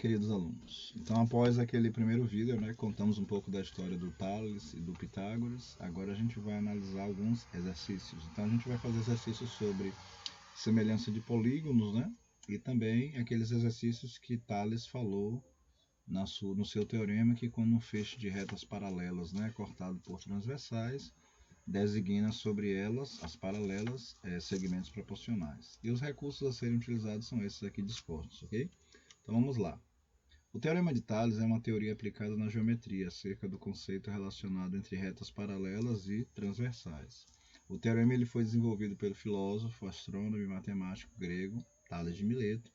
queridos alunos. Então, após aquele primeiro vídeo, contamos um pouco da história do Tales e do Pitágoras. Agora a gente vai analisar alguns exercícios. Então, a gente vai fazer exercícios sobre semelhança de polígonos, e também aqueles exercícios que Tales falou no seu teorema, que quando um feixe de retas paralelas é cortado por transversais, designa sobre elas, as paralelas, segmentos proporcionais. E os recursos a serem utilizados são esses aqui dispostos, ok? Então vamos lá. O Teorema de Tales é uma teoria aplicada na geometria acerca do conceito relacionado entre retas paralelas e transversais. O teorema ele foi desenvolvido pelo filósofo, astrônomo e matemático grego Tales de Mileto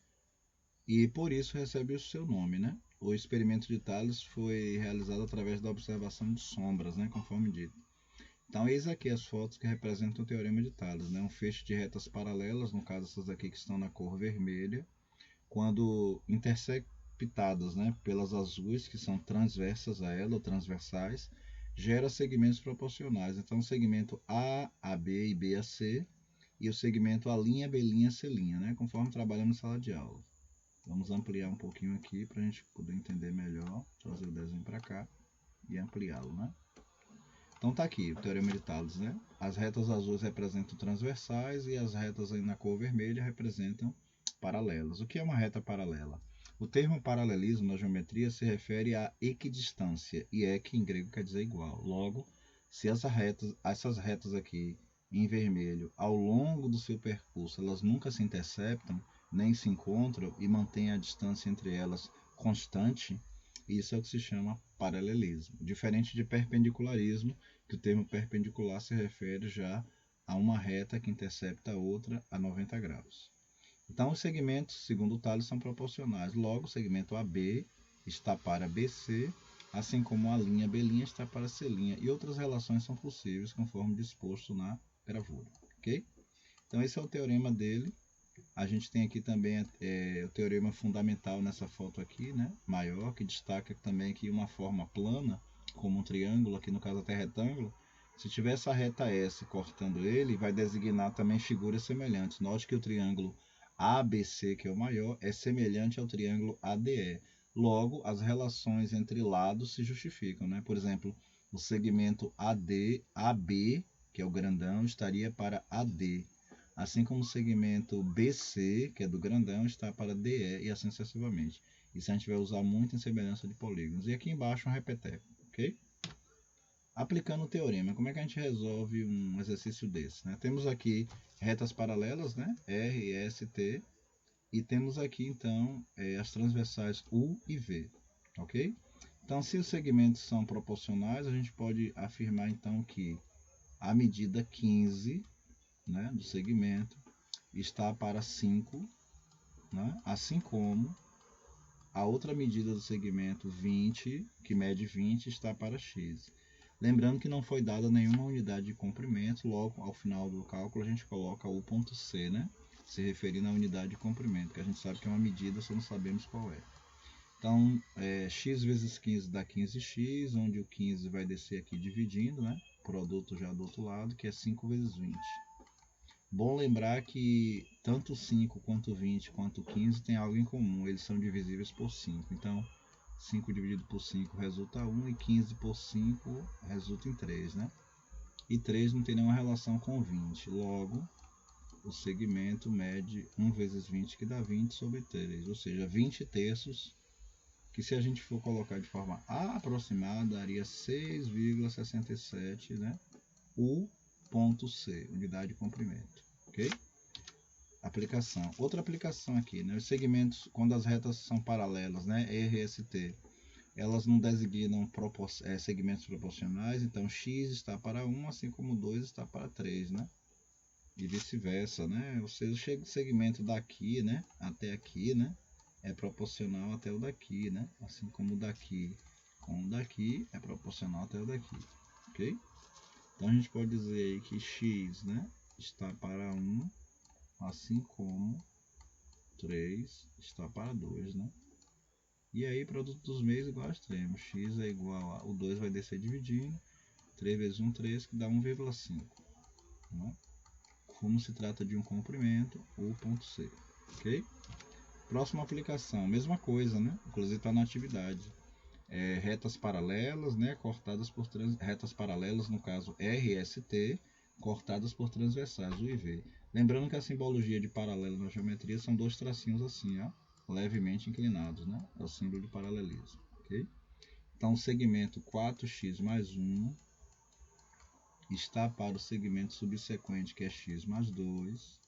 e por isso recebe o seu nome. O experimento de Tales foi realizado através da observação de sombras, conforme dito. Então eis aqui as fotos que representam o Teorema de Tales. Um feixe de retas paralelas, no caso essas aqui que estão na cor vermelha, quando interceptadas pelas azuis, que são transversas a ela, ou transversais, gera segmentos proporcionais. Então, o segmento A a B e B a C, e o segmento A', B', C', conforme trabalhamos na sala de aula. Vamos ampliar um pouquinho aqui para a gente poder entender melhor, trazer o desenho para cá e ampliá-lo. Então tá aqui o Teorema de Tales. As retas azuis representam transversais e as retas aí na cor vermelha representam paralelas. O que é uma reta paralela? O termo paralelismo na geometria se refere à equidistância, e equi em grego quer dizer igual. Logo, se essas retas aqui em vermelho, ao longo do seu percurso, elas nunca se interceptam, nem se encontram e mantêm a distância entre elas constante, isso é o que se chama paralelismo. Diferente de perpendicularismo, que o termo perpendicular se refere já a uma reta que intercepta a outra a 90 graus. Então, os segmentos, segundo Tales, são proporcionais. Logo, o segmento AB está para BC, assim como a linha B' está para C'. E outras relações são possíveis, conforme disposto na gravura. Ok? Então, esse é o teorema dele. A gente tem aqui também o teorema fundamental nessa foto aqui, maior, que destaca também aqui uma forma plana, como um triângulo, aqui no caso até retângulo. Se tiver essa reta S cortando ele, vai designar também figuras semelhantes. Note que o triângulo ABC, que é o maior, é semelhante ao triângulo ADE. Logo, as relações entre lados se justificam. Por exemplo, o segmento AB, que é o grandão, estaria para AD. Assim como o segmento BC, que é do grandão, está para DE e assim sucessivamente. Isso a gente vai usar muito em semelhança de polígonos. E aqui embaixo um repeteco, ok? Aplicando o teorema, como é que a gente resolve um exercício desse? Temos aqui retas paralelas, R e S, T, e temos aqui então as transversais U e V, ok? Então, se os segmentos são proporcionais, a gente pode afirmar então que a medida 15 do segmento está para 5, assim como a outra medida do segmento 20, que mede 20, está para x. Lembrando que não foi dada nenhuma unidade de comprimento, logo ao final do cálculo a gente coloca U ponto C, se referindo à unidade de comprimento, que a gente sabe que é uma medida, só não sabemos qual é. Então, x vezes 15 dá 15x, onde o 15 vai descer aqui dividindo, produto já do outro lado, que é 5 vezes 20. Bom lembrar que tanto 5 quanto 20 quanto 15 tem algo em comum, eles são divisíveis por 5. Então, 5 dividido por 5 resulta 1 e 15 por 5 resulta em 3. E 3 não tem nenhuma relação com 20. Logo, o segmento mede 1 vezes 20, que dá 20 sobre 3. Ou seja, 20 terços, que se a gente for colocar de forma aproximada, daria 6,67, U ponto C, unidade de comprimento, ok? Aplicação. Outra aplicação aqui, os segmentos, quando as retas são paralelas, R e ST, elas não designam segmentos proporcionais, então x está para 1, assim como 2 está para 3, e vice-versa, ou seja, o segmento daqui, até aqui, é proporcional até o daqui, assim como o daqui com o daqui é proporcional até o daqui, ok? Então a gente pode dizer aí que x está para 1, assim como 3 está para 2. E aí, produto dos meios igual a extremo. X é igual a... O 2 vai descer dividindo. 3 vezes 1, 3, que dá 1,5. Como se trata de um comprimento, U ponto C. Ok? Próxima aplicação, mesma coisa, né? Inclusive está na atividade. Retas paralelas, né? Cortadas por retas paralelas, no caso RST, cortadas por transversais, o IV. Lembrando que a simbologia de paralelo na geometria são dois tracinhos assim, ó, levemente inclinados, né? É o símbolo de paralelismo, ok? Então, o segmento 4x mais 1 está para o segmento subsequente, que é x mais 2,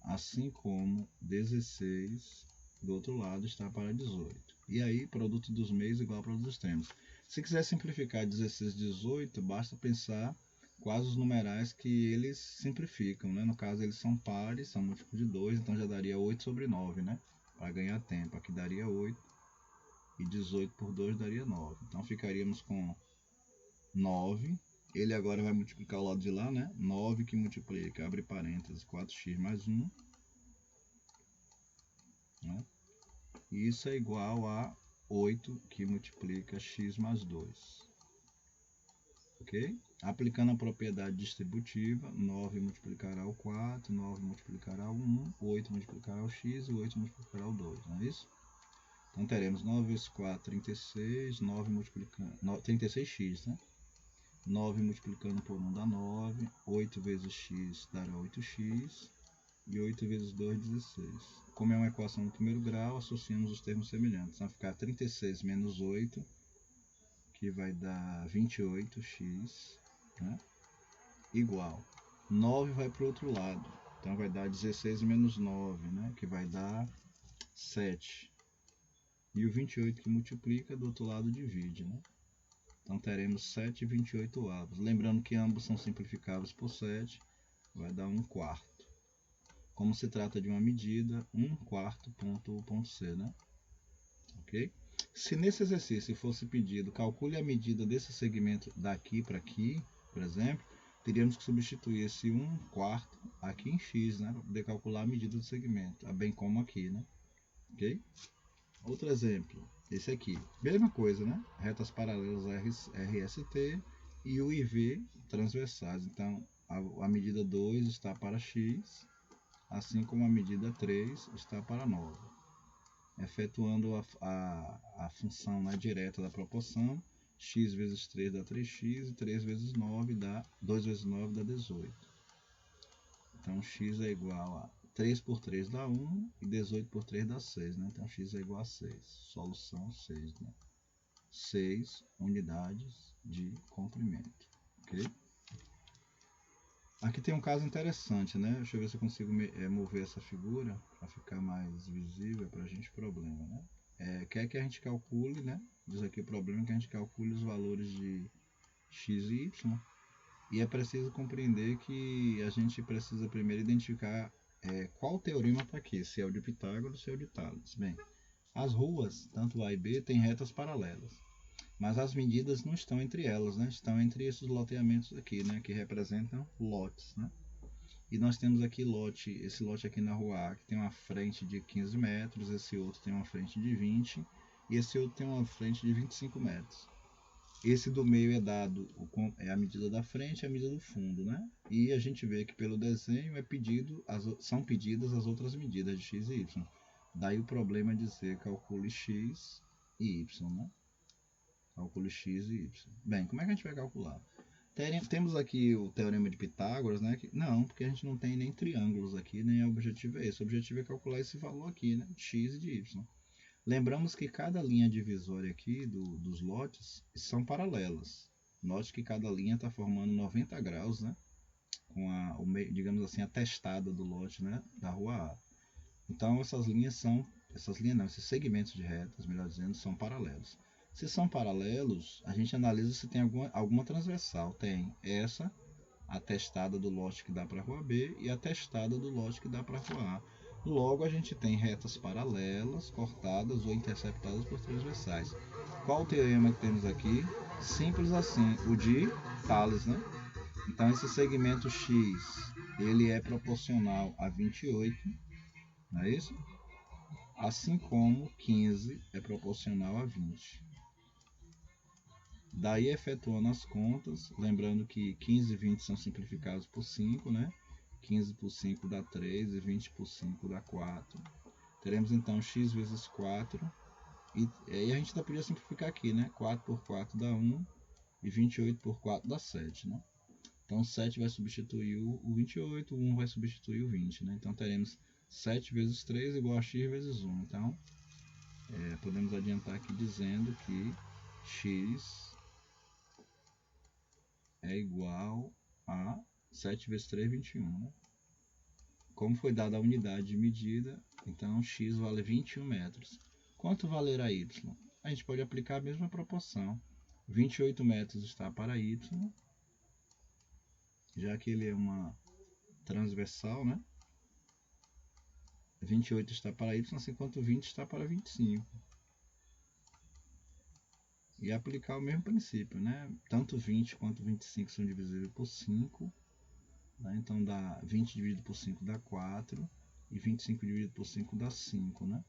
assim como 16 do outro lado está para 18. E aí, produto dos meios igual ao produto dos extremos. Se quiser simplificar 16 e 18, basta pensar quais os numerais que eles simplificam, né? No caso, eles são pares, são múltiplos de 2, então já daria 8 sobre 9, né? Para ganhar tempo. Aqui daria 8 e 18 por 2 daria 9. Então ficaríamos com 9. Ele agora vai multiplicar o lado de lá, né? 9 que multiplica, abre parênteses, 4x mais 1. Né? E isso é igual a 8 que multiplica x mais 2. Ok? Aplicando a propriedade distributiva, 9 multiplicará o 4, 9 multiplicará o 1, 8 multiplicará o x e 8 multiplicará o 2, não é isso? Então teremos 9 vezes 4, 36, 9 multiplicando, 36x, né? 9 multiplicando por 1 dá 9, 8 vezes x dará 8x, e 8 vezes 2, 16. Como é uma equação do primeiro grau, associamos os termos semelhantes. Então vai ficar 36 menos 8, que vai dar 28x, né? Igual. 9 vai para o outro lado, então vai dar 16 menos 9, né? Que vai dar 7. E o 28 que multiplica, do outro lado divide, né? Então teremos 7 e 28 avos. Lembrando que ambos são simplificáveis por 7, vai dar 1 quarto. Como se trata de uma medida, 1 quarto ponto C, né? Ok? Se nesse exercício fosse pedido, calcule a medida desse segmento daqui para aqui, por exemplo, teríamos que substituir esse 1 quarto aqui em x, né? Para poder calcular a medida do segmento, bem como aqui, né? Ok? Outro exemplo, esse aqui. Mesma coisa, né? Retas paralelas RST e o IV transversais. Então, a medida 2 está para x, assim como a medida 3 está para 9. Efetuando a função direta da proporção, x vezes 3 dá 3x e 3 vezes 9 dá 2 vezes 9 dá 18. Então x é igual a 3 por 3 dá 1 e 18 por 3 dá 6. Né? Então x é igual a 6. Solução 6. Né? 6 unidades de comprimento. Ok? Aqui tem um caso interessante, né? Deixa eu ver se eu consigo mover essa figura para ficar mais visível para a gente. Problema, né? Quer que a gente calcule, né? Diz aqui o problema que a gente calcule os valores de x e y. E é preciso compreender que a gente precisa primeiro identificar qual teorema está aqui, se é o de Pitágoras ou se é o de Tales. Bem, as ruas, tanto A e B, têm retas paralelas. Mas as medidas não estão entre elas, né? Estão entre esses loteamentos aqui, né? Que representam lotes, né? E nós temos aqui esse lote aqui na rua A, que tem uma frente de 15 metros, esse outro tem uma frente de 20, e esse outro tem uma frente de 25 metros. Esse do meio é dado, a medida da frente e a medida do fundo, né? E a gente vê que pelo desenho são pedidas as outras medidas de x e y. Daí o problema é dizer calcule x e y, né? Calcule x e y. Bem, como é que a gente vai calcular? Temos aqui o teorema de Pitágoras, né? Não, porque a gente não tem nem triângulos aqui, nem o objetivo é esse. O objetivo é calcular esse valor aqui, né? De x e de y. Lembramos que cada linha divisória aqui dos lotes são paralelas. Note que cada linha está formando 90 graus, né? Com digamos assim, a testada do lote, né? Da rua A. Então esses segmentos de retas, melhor dizendo, são paralelos. Se são paralelos, a gente analisa se tem alguma transversal. Tem essa, a testada do lote que dá para a rua B e a testada do lote que dá para a rua A. Logo, a gente tem retas paralelas, cortadas ou interceptadas por transversais. Qual o teorema que temos aqui? Simples assim, o de Tales, né? Então, esse segmento X, ele é proporcional a 28, não é isso? Assim como 15 é proporcional a 20. Daí, efetuando as contas, lembrando que 15 e 20 são simplificados por 5, né? 15 por 5 dá 3 e 20 por 5 dá 4. Teremos então x vezes 4, e aí a gente ainda podia simplificar aqui, né? 4 por 4 dá 1, e 28 por 4 dá 7, né? Então 7 vai substituir o 28, o 1 vai substituir o 20, né? Então teremos 7 vezes 3 igual a x vezes 1. Então podemos adiantar aqui dizendo que x é igual a 7 vezes 3, 21. Né? Como foi dada a unidade de medida, então x vale 21 metros. Quanto valerá y? A gente pode aplicar a mesma proporção. 28 metros está para y, já que ele é uma transversal, né? 28 está para y, enquanto 20 está para 25. E aplicar o mesmo princípio, né? Tanto 20 quanto 25 são divisíveis por 5. Né? Então dá 20 dividido por 5 dá 4. E 25 dividido por 5 dá 5, né?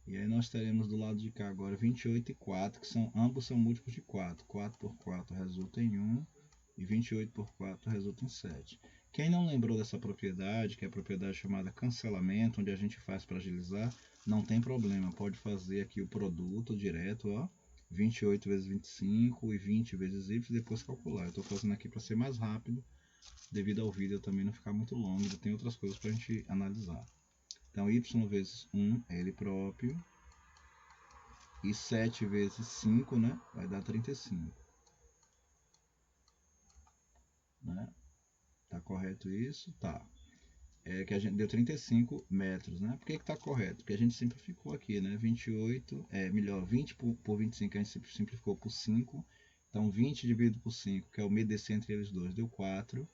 E aí nós teremos do lado de cá agora 28 e 4, que ambos são múltiplos de 4. 4 por 4 resulta em 1. E 28 por 4 resulta em 7. Quem não lembrou dessa propriedade, que é a propriedade chamada cancelamento, onde a gente faz para agilizar, não tem problema. Pode fazer aqui o produto direto, ó. 28 vezes 25 e 20 vezes y, e depois calcular. Eu estou fazendo aqui para ser mais rápido, devido ao vídeo também não ficar muito longo, ainda tem outras coisas para a gente analisar. Então, y vezes 1 é ele próprio, e 7 vezes 5, né, vai dar 35. Né? Tá correto isso? Tá. Que a gente deu 35 metros, né? Por que tá correto? Porque a gente simplificou aqui, né? 28, melhor, 20 por 25 a gente simplificou por 5. Então 20 dividido por 5, que é o MDC entre eles dois, deu 4.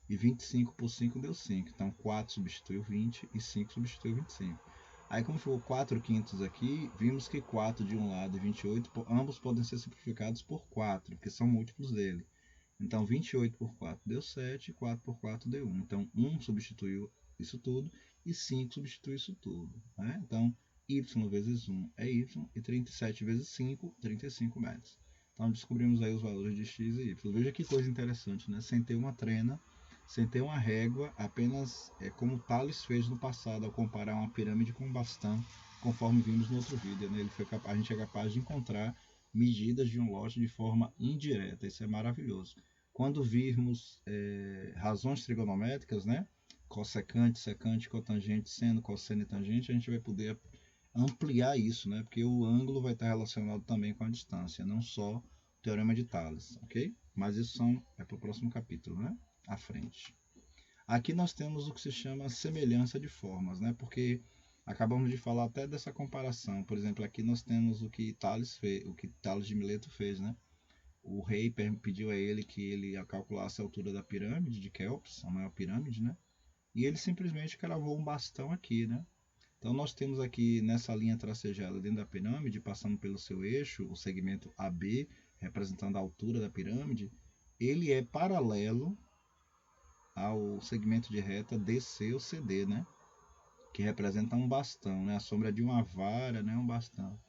E 25 por 5 deu 5. Então 4 substitui o 20 e 5 substitui o 25. Aí como ficou 4 quintos aqui, vimos que 4 de um lado e 28, ambos podem ser simplificados por 4, porque são múltiplos dele. Então 28 por 4 deu 7, 4 por 4 deu 1. Então 1 substituiu isso tudo e 5 substitui isso tudo. Né? Então y vezes 1 é y e 37 vezes 5, 35 metros. Então descobrimos aí os valores de x e y. Veja que coisa interessante, né? Sem ter uma trena, sem ter uma régua, apenas como Tales fez no passado ao comparar uma pirâmide com um bastão, conforme vimos no outro vídeo. Né? A gente é capaz de encontrar medidas de um lote de forma indireta. Isso é maravilhoso. Quando virmos razões trigonométricas, né? Cossecante, secante, cotangente, seno, cosseno e tangente, a gente vai poder ampliar isso, né? Porque o ângulo vai estar relacionado também com a distância, não só o teorema de Tales, ok? Mas isso para o próximo capítulo, né? À frente. Aqui nós temos o que se chama semelhança de formas, né? Porque acabamos de falar até dessa comparação. Por exemplo, aqui nós temos o que Tales de Mileto fez, né? O rei pediu a ele que ele calculasse a altura da pirâmide de Quéops, a maior pirâmide, né? E ele simplesmente cravou um bastão aqui, né? Então nós temos aqui nessa linha tracejada dentro da pirâmide, passando pelo seu eixo, o segmento AB, representando a altura da pirâmide, ele é paralelo ao segmento de reta DC ou CD, né? Que representa um bastão, né? A sombra de uma vara, né? Um bastão.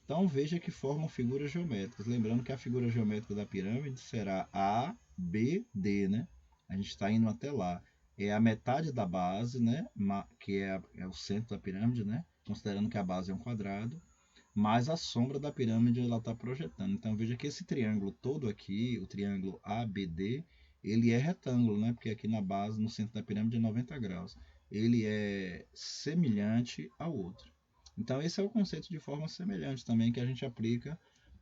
Então veja que formam figuras geométricas. Lembrando que a figura geométrica da pirâmide será ABD, né? A gente está indo até lá. É a metade da base, né? Que é o centro da pirâmide, né? Considerando que a base é um quadrado. Mas a sombra da pirâmide ela está projetando. Então veja que esse triângulo todo aqui, o triângulo ABD, ele é retângulo, né? Porque aqui na base, no centro da pirâmide, é 90 graus. Ele é semelhante ao outro. Então esse é o conceito de forma semelhante também que a gente aplica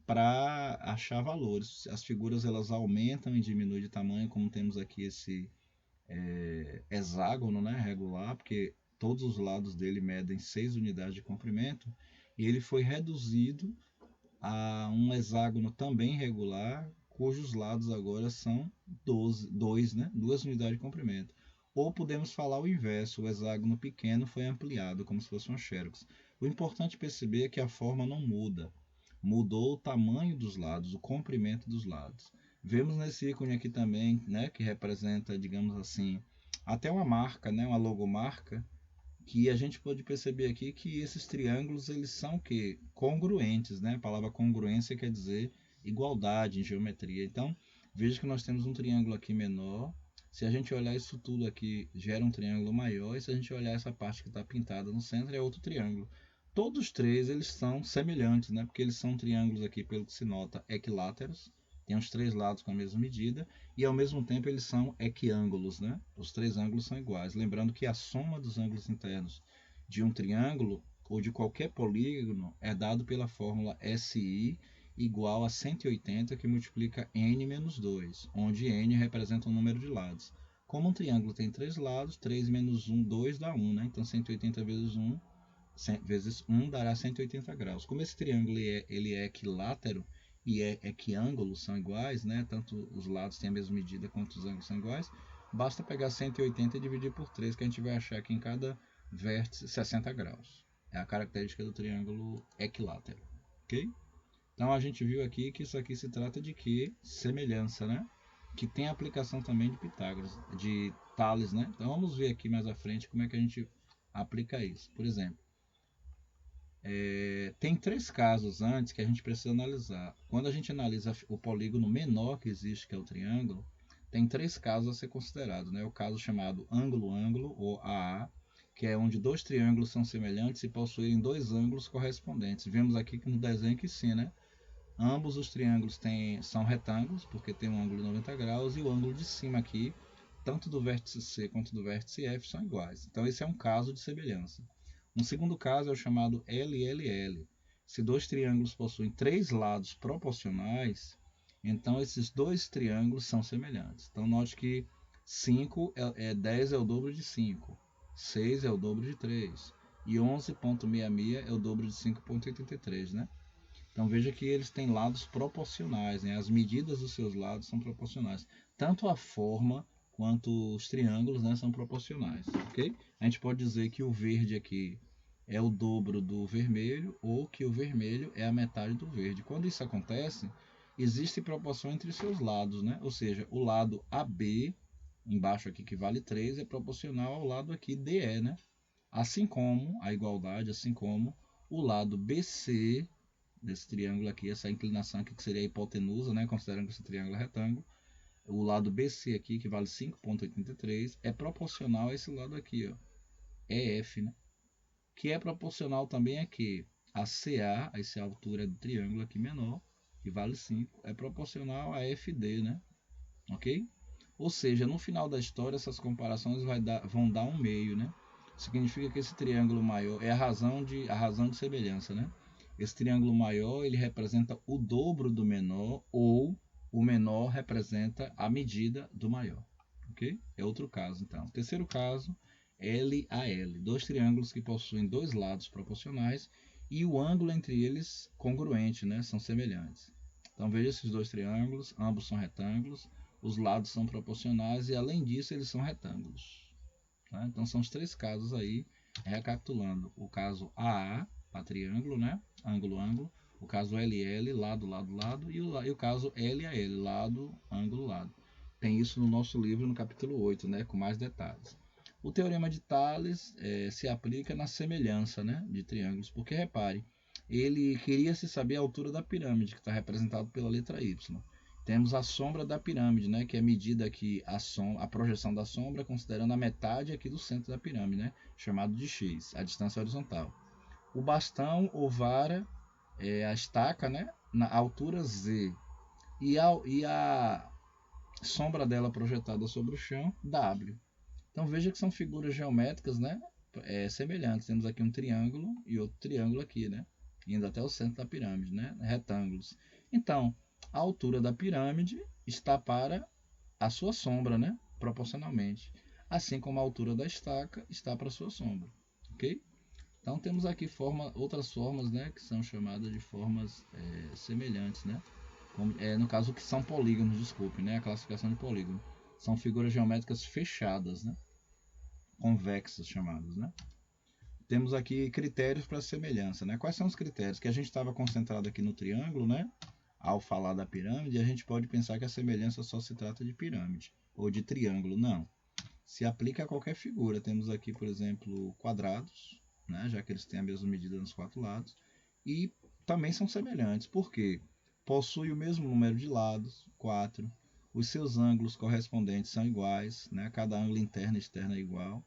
para achar valores. As figuras elas aumentam e diminuem de tamanho, como temos aqui esse hexágono, né, regular, porque todos os lados dele medem 6 unidades de comprimento, e ele foi reduzido a um hexágono também regular, cujos lados agora são 2, né, 2 unidades de comprimento. Ou podemos falar o inverso, o hexágono pequeno foi ampliado, como se fosse uma xerox. O importante perceber é que a forma não muda. Mudou o tamanho dos lados, o comprimento dos lados. Vemos nesse ícone aqui também, né, que representa, digamos assim, até uma marca, né, uma logomarca, que a gente pode perceber aqui que esses triângulos eles são que congruentes, né? A palavra congruência quer dizer igualdade em geometria. Então, veja que nós temos um triângulo aqui menor Se a gente olhar isso tudo aqui, gera um triângulo maior, e se a gente olhar essa parte que está pintada no centro, é outro triângulo. Todos os três eles são semelhantes, né? Porque eles são triângulos aqui, pelo que se nota, equiláteros. Tem os três lados com a mesma medida e ao mesmo tempo eles são equiângulos, né? Os três ângulos são iguais. Lembrando que a soma dos ângulos internos de um triângulo ou de qualquer polígono é dado pela fórmula SI igual a 180 que multiplica n menos 2, onde n representa o número de lados. Como um triângulo tem três lados, 3 menos 1, 2 dá 1, né? Então 180 vezes 1 vezes 1 dará 180 graus. Como esse triângulo ele é equilátero e é equiângulo, são iguais, né? Tanto os lados têm a mesma medida quanto os ângulos são iguais, basta pegar 180 e dividir por 3, que a gente vai achar que em cada vértice 60 graus. É a característica do triângulo equilátero, ok? Então a gente viu aqui que isso aqui se trata de que? Semelhança, né? Que tem aplicação também de Pitágoras, de Tales, né? Então vamos ver aqui mais à frente como é que a gente aplica isso. Por exemplo, tem três casos antes que a gente precisa analisar. Quando a gente analisa o polígono menor que existe, que é o triângulo, tem três casos a ser considerados, né? O caso chamado ângulo-ângulo, ou AA, que é onde dois triângulos são semelhantes e possuírem dois ângulos correspondentes. Vemos aqui no desenho que sim, né? Ambos os triângulos são retângulos, porque tem um ângulo de 90 graus, e o ângulo de cima aqui, tanto do vértice C quanto do vértice F, são iguais. Então esse é um caso de semelhança. Um segundo caso é o chamado LLL. Se dois triângulos possuem três lados proporcionais, então esses dois triângulos são semelhantes. Então note que 10 é o dobro de 5, 6 é o dobro de 3 e 11,66 é o dobro de 5,83, né? Então veja que eles têm lados proporcionais, né? As medidas dos seus lados são proporcionais. Tanto a forma quanto os triângulos, né, são proporcionais, ok? A gente pode dizer que o verde aqui é o dobro do vermelho ou que o vermelho é a metade do verde. Quando isso acontece, existe proporção entre seus lados, né? Ou seja, o lado AB, embaixo aqui que vale 3, é proporcional ao lado aqui DE, né? Assim como a igualdade, assim como o lado BC desse triângulo aqui, essa inclinação aqui que seria a hipotenusa, né, considerando que esse triângulo é retângulo, o lado BC aqui, que vale 5,83, é proporcional a esse lado aqui, ó, EF, né, que é proporcional também a que a CA, essa altura do triângulo aqui menor, que vale 5, é proporcional a FD, né, ok? Ou seja, no final da história, essas comparações vão dar um meio, né? Significa que esse triângulo maior é a razão de semelhança, né? Esse triângulo maior ele representa o dobro do menor ou o menor representa a medida do maior, ok? É outro caso, então. Terceiro caso, LAL, dois triângulos que possuem dois lados proporcionais e o ângulo entre eles congruente, né? São semelhantes. Então veja esses dois triângulos, ambos são retângulos, os lados são proporcionais e além disso eles são retângulos. Tá? Então são os três casos aí, recapitulando: o caso AA, para triângulo, né? Ângulo, ângulo. O caso LL, lado, lado, lado. E o caso LAL, lado, ângulo, lado. Tem isso no nosso livro, no capítulo 8, né? Com mais detalhes. O teorema de Tales se aplica na semelhança, né? De triângulos, porque repare, ele queria se saber a altura da pirâmide, que está representado pela letra Y. Temos a sombra da pirâmide, né, que é medida aqui a projeção da sombra considerando a metade aqui do centro da pirâmide, né, chamado de x, a distância horizontal. O bastão ou vara é a estaca, né, na altura z, e a sombra dela projetada sobre o chão, w. Então veja que são figuras geométricas, né, semelhantes. Temos aqui um triângulo e outro triângulo aqui, né, indo até o centro da pirâmide, né, retângulos. Então, a altura da pirâmide está para a sua sombra, né, proporcionalmente, assim como a altura da estaca está para a sua sombra, ok? Então temos aqui outras formas, né, que são chamadas de formas semelhantes, né, como, no caso que são polígonos, desculpe, né, a classificação de polígono. São figuras geométricas fechadas, né, convexas chamadas, né. Temos aqui critérios para semelhança, né? Quais são os critérios? Que a gente estava concentrado aqui no triângulo, né? Ao falar da pirâmide, a gente pode pensar que a semelhança só se trata de pirâmide ou de triângulo. Não. Se aplica a qualquer figura. Temos aqui, por exemplo, quadrados, né? Já que eles têm a mesma medida nos quatro lados. E também são semelhantes. Por quê? Possui o mesmo número de lados, 4. Os seus ângulos correspondentes são iguais, né? Cada ângulo interno e externo é igual.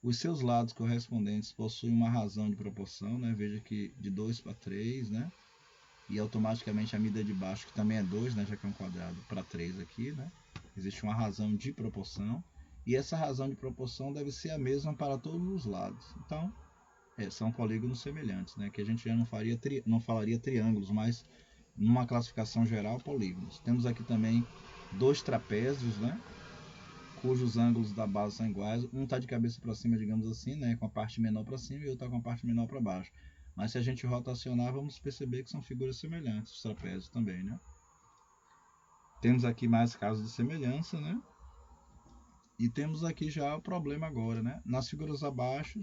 Os seus lados correspondentes possuem uma razão de proporção, né? Veja que de 2 para 3, né? E automaticamente a medida de baixo, que também é 2, né? Já que é um quadrado, para 3 aqui, né? Existe uma razão de proporção. E essa razão de proporção deve ser a mesma para todos os lados. Então, são polígonos semelhantes, né? Que a gente já não falaria triângulos, mas numa classificação geral, polígonos. Temos aqui também dois trapézios, né? Cujos ângulos da base são iguais. Um está de cabeça para cima, digamos assim, né? Com a parte menor para cima, e o outro está com a parte menor para baixo. Mas se a gente rotacionar, vamos perceber que são figuras semelhantes, os trapézios também, né? Temos aqui mais casos de semelhança, né? E temos aqui já o problema agora, né? Nas figuras abaixo,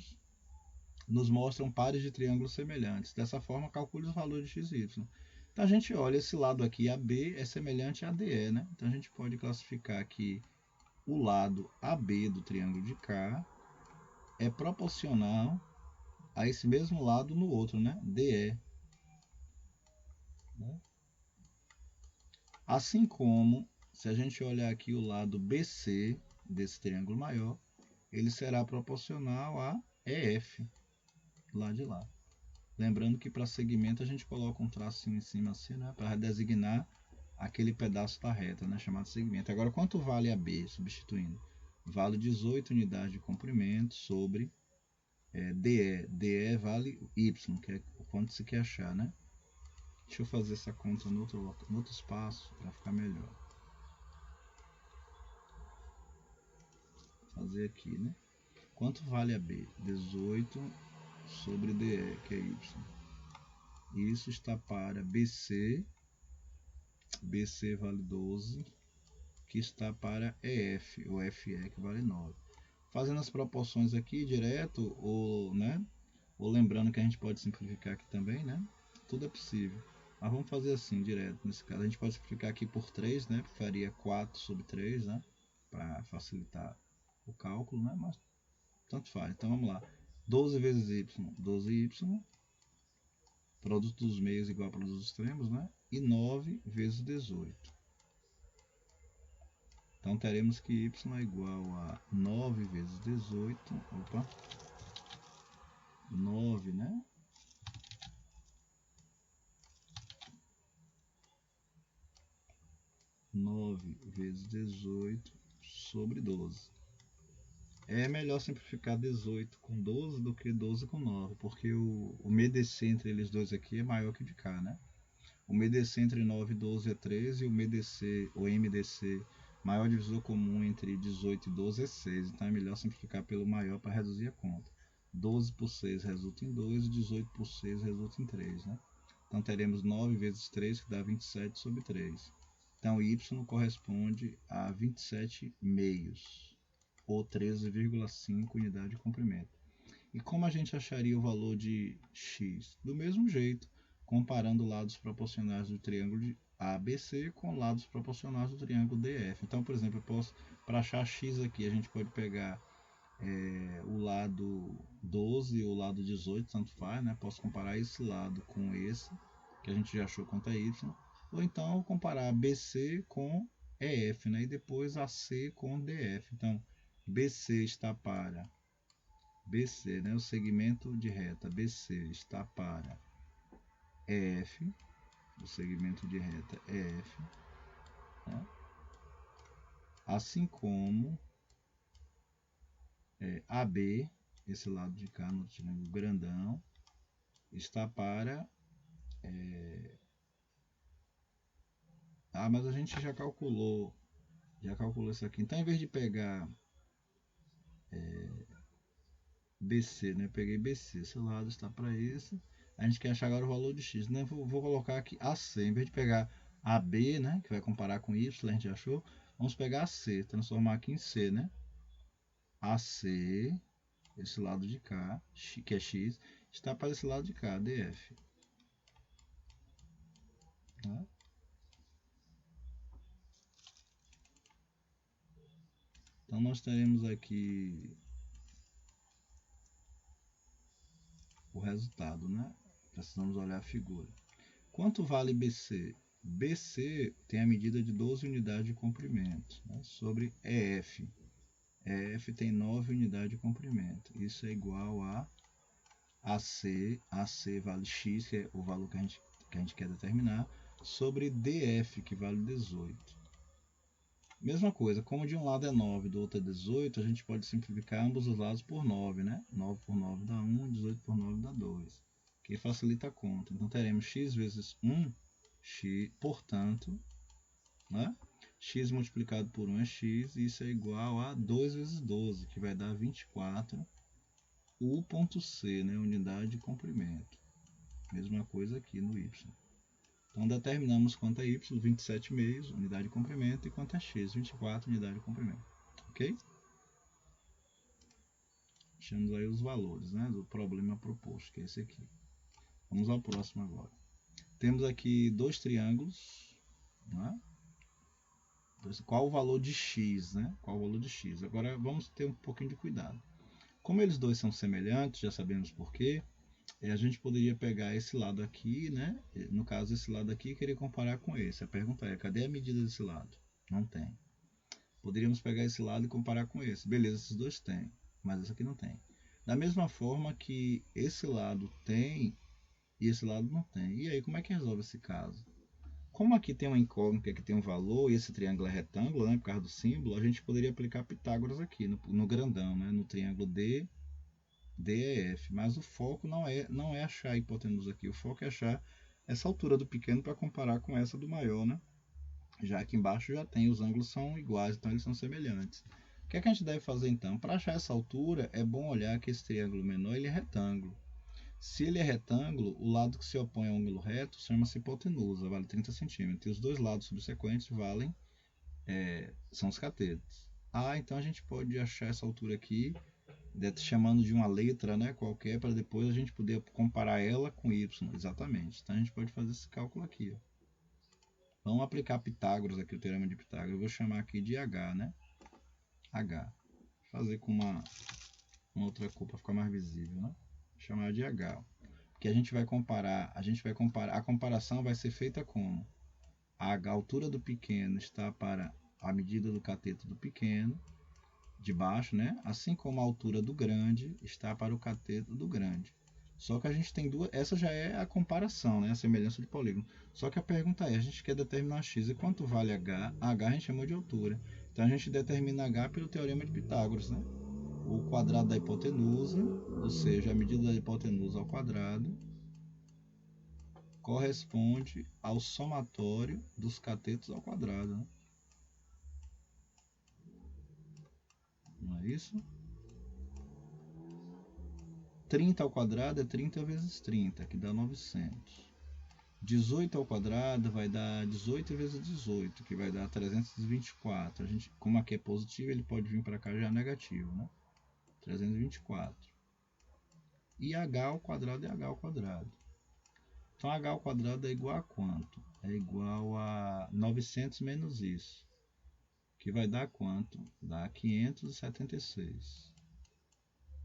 nos mostram pares de triângulos semelhantes. Dessa forma, calcule os valores de x e y. Então a gente olha esse lado aqui, AB, é semelhante a DE, né? Então a gente pode classificar aqui o lado AB do triângulo de K é proporcional a esse mesmo lado no outro, né? DE. Assim como, se a gente olhar aqui o lado BC desse triângulo maior, ele será proporcional a EF, lá de lá. Lembrando que para segmento a gente coloca um traço em cima assim, né? Para designar aquele pedaço da reta, né? Chamado segmento. Agora, quanto vale a B, substituindo? Vale 18 unidades de comprimento sobre DE. DE vale Y, que é o quanto se quer achar, né? Deixa eu fazer essa conta no outro espaço para ficar melhor. Fazer aqui, né? Quanto vale a B? 18 sobre DE, que é Y. Isso está para BC. BC vale 12, que está para EF, ou FE, que vale 9. Fazendo as proporções aqui direto, ou lembrando que a gente pode simplificar aqui também, né? Tudo é possível. Mas vamos fazer assim, direto. Nesse caso, a gente pode simplificar aqui por 3, né? Ficaria 4 sobre 3, né? Para facilitar o cálculo, né? Mas tanto faz. Então vamos lá. 12 vezes y, 12y. Produto dos meios igual a produto dos extremos, né? E 9 vezes 18. Então teremos que y é igual a 9 vezes 18. Opa! 9, né? 9 vezes 18 sobre 12. É melhor simplificar 18 com 12 do que 12 com 9, porque o MDC entre eles dois aqui é maior que o de cá, né? O MDC entre 9 e 12 é 13, e o MDC, ou MDC, maior divisor comum entre 18 e 12 é 6. Então é melhor simplificar pelo maior para reduzir a conta. 12 por 6 resulta em 2 e 18 por 6 resulta em 3, né? Então teremos 9 vezes 3, que dá 27 sobre 3. Então y corresponde a 27 meios, ou 13,5 unidade de comprimento. E como a gente acharia o valor de x? Do mesmo jeito, comparando lados proporcionais do triângulo de ABC com lados proporcionais do triângulo DF. Então, por exemplo, para achar x aqui, a gente pode pegar o lado 12 ou o lado 18, tanto faz, né? Posso comparar esse lado com esse, que a gente já achou quanto é y, ou então comparar BC com EF, né? E depois AC com DF. Então, BC está para BC, né? O segmento de reta BC está para EF, o segmento de reta EF, né? Assim como AB, esse lado de cá no triângulo grandão, está para mas a gente já calculou isso aqui. Então, em vez de pegar BC, né? Eu peguei BC, esse lado está para esse. A gente quer achar agora o valor de x, né? Vou colocar aqui AC, em vez de pegar AB, né? Que vai comparar com y, a gente já achou. Vamos pegar AC, transformar aqui em C, né? AC, esse lado de cá, que é x, está para esse lado de cá, DF. Tá? Então nós teremos aqui o resultado, né? Precisamos olhar a figura. Quanto vale BC? BC tem a medida de 12 unidades de comprimento, né, sobre EF. EF tem 9 unidades de comprimento. Isso é igual a AC. AC vale X, que é o valor que a gente quer determinar, sobre DF, que vale 18. Mesma coisa, como de um lado é 9 e do outro é 18, a gente pode simplificar ambos os lados por 9, né? 9 por 9 dá 1, 18 por 9 dá 2, que facilita a conta. Então teremos x vezes 1, x, portanto, né? X multiplicado por 1 é x, e isso é igual a 2 vezes 12, que vai dar 24, U.C, né? Unidade de comprimento. Mesma coisa aqui no y. Então determinamos quanto é y, 27,5, unidade de comprimento, e quanto é x, 24, unidade de comprimento. Ok? Achamos aí os valores, né, do problema proposto, que é esse aqui. Vamos ao próximo agora. Temos aqui dois triângulos, né? Qual o valor de x, né? Qual o valor de x? Agora vamos ter um pouquinho de cuidado. Como eles dois são semelhantes, já sabemos por quê, a gente poderia pegar esse lado aqui, né? No caso, esse lado aqui, e querer comparar com esse. A pergunta é, cadê a medida desse lado? Não tem. Poderíamos pegar esse lado e comparar com esse. Beleza, esses dois têm, mas esse aqui não tem. Da mesma forma que esse lado tem e esse lado não tem. E aí, como é que resolve esse caso? Como aqui tem uma incógnita, que tem um valor, e esse triângulo é retângulo, né, por causa do símbolo, a gente poderia aplicar Pitágoras aqui, no grandão, né, no triângulo DEF. Mas o foco não é achar a hipotenusa aqui, o foco é achar essa altura do pequeno para comparar com essa do maior, né? Já que embaixo já tem, os ângulos são iguais, então eles são semelhantes. O que é que a gente deve fazer então? Para achar essa altura, é bom olhar que esse triângulo menor ele é retângulo. Se ele é retângulo, o lado que se opõe ao ângulo reto chama-se hipotenusa, vale 30 cm. E os dois lados subsequentes valem, são os catetos. Então a gente pode achar essa altura aqui, chamando de uma letra, né, qualquer, para depois a gente poder comparar ela com y, exatamente. Então a gente pode fazer esse cálculo aqui. Ó. Vamos aplicar Pitágoras aqui, o teorema de Pitágoras. Eu vou chamar aqui de H, né? H. Fazer com uma outra cor para ficar mais visível, né? Vou chamar de H. Porque a gente vai comparar, a comparação vai ser feita como? A altura do pequeno está para a medida do cateto do pequeno, de baixo, né? Assim como a altura do grande está para o cateto do grande. Só que a gente tem duas, essa já é a comparação, né? A semelhança de polígono. Só que a pergunta é, a gente quer determinar x, e quanto vale h? H a gente chamou de altura. Então a gente determina h pelo teorema de Pitágoras, né? O quadrado da hipotenusa, ou seja, a medida da hipotenusa ao quadrado, corresponde ao somatório dos catetos ao quadrado, né? Não é isso? 30 ao quadrado é 30 vezes 30, que dá 900. 18 ao quadrado vai dar 18 vezes 18, que vai dar 324. A gente, como aqui é positivo, ele pode vir para cá já negativo, né? 324. E h ao quadrado é h ao quadrado. Então h ao quadrado é igual a quanto? É igual a 900 menos isso, que vai dar quanto? Dá 576.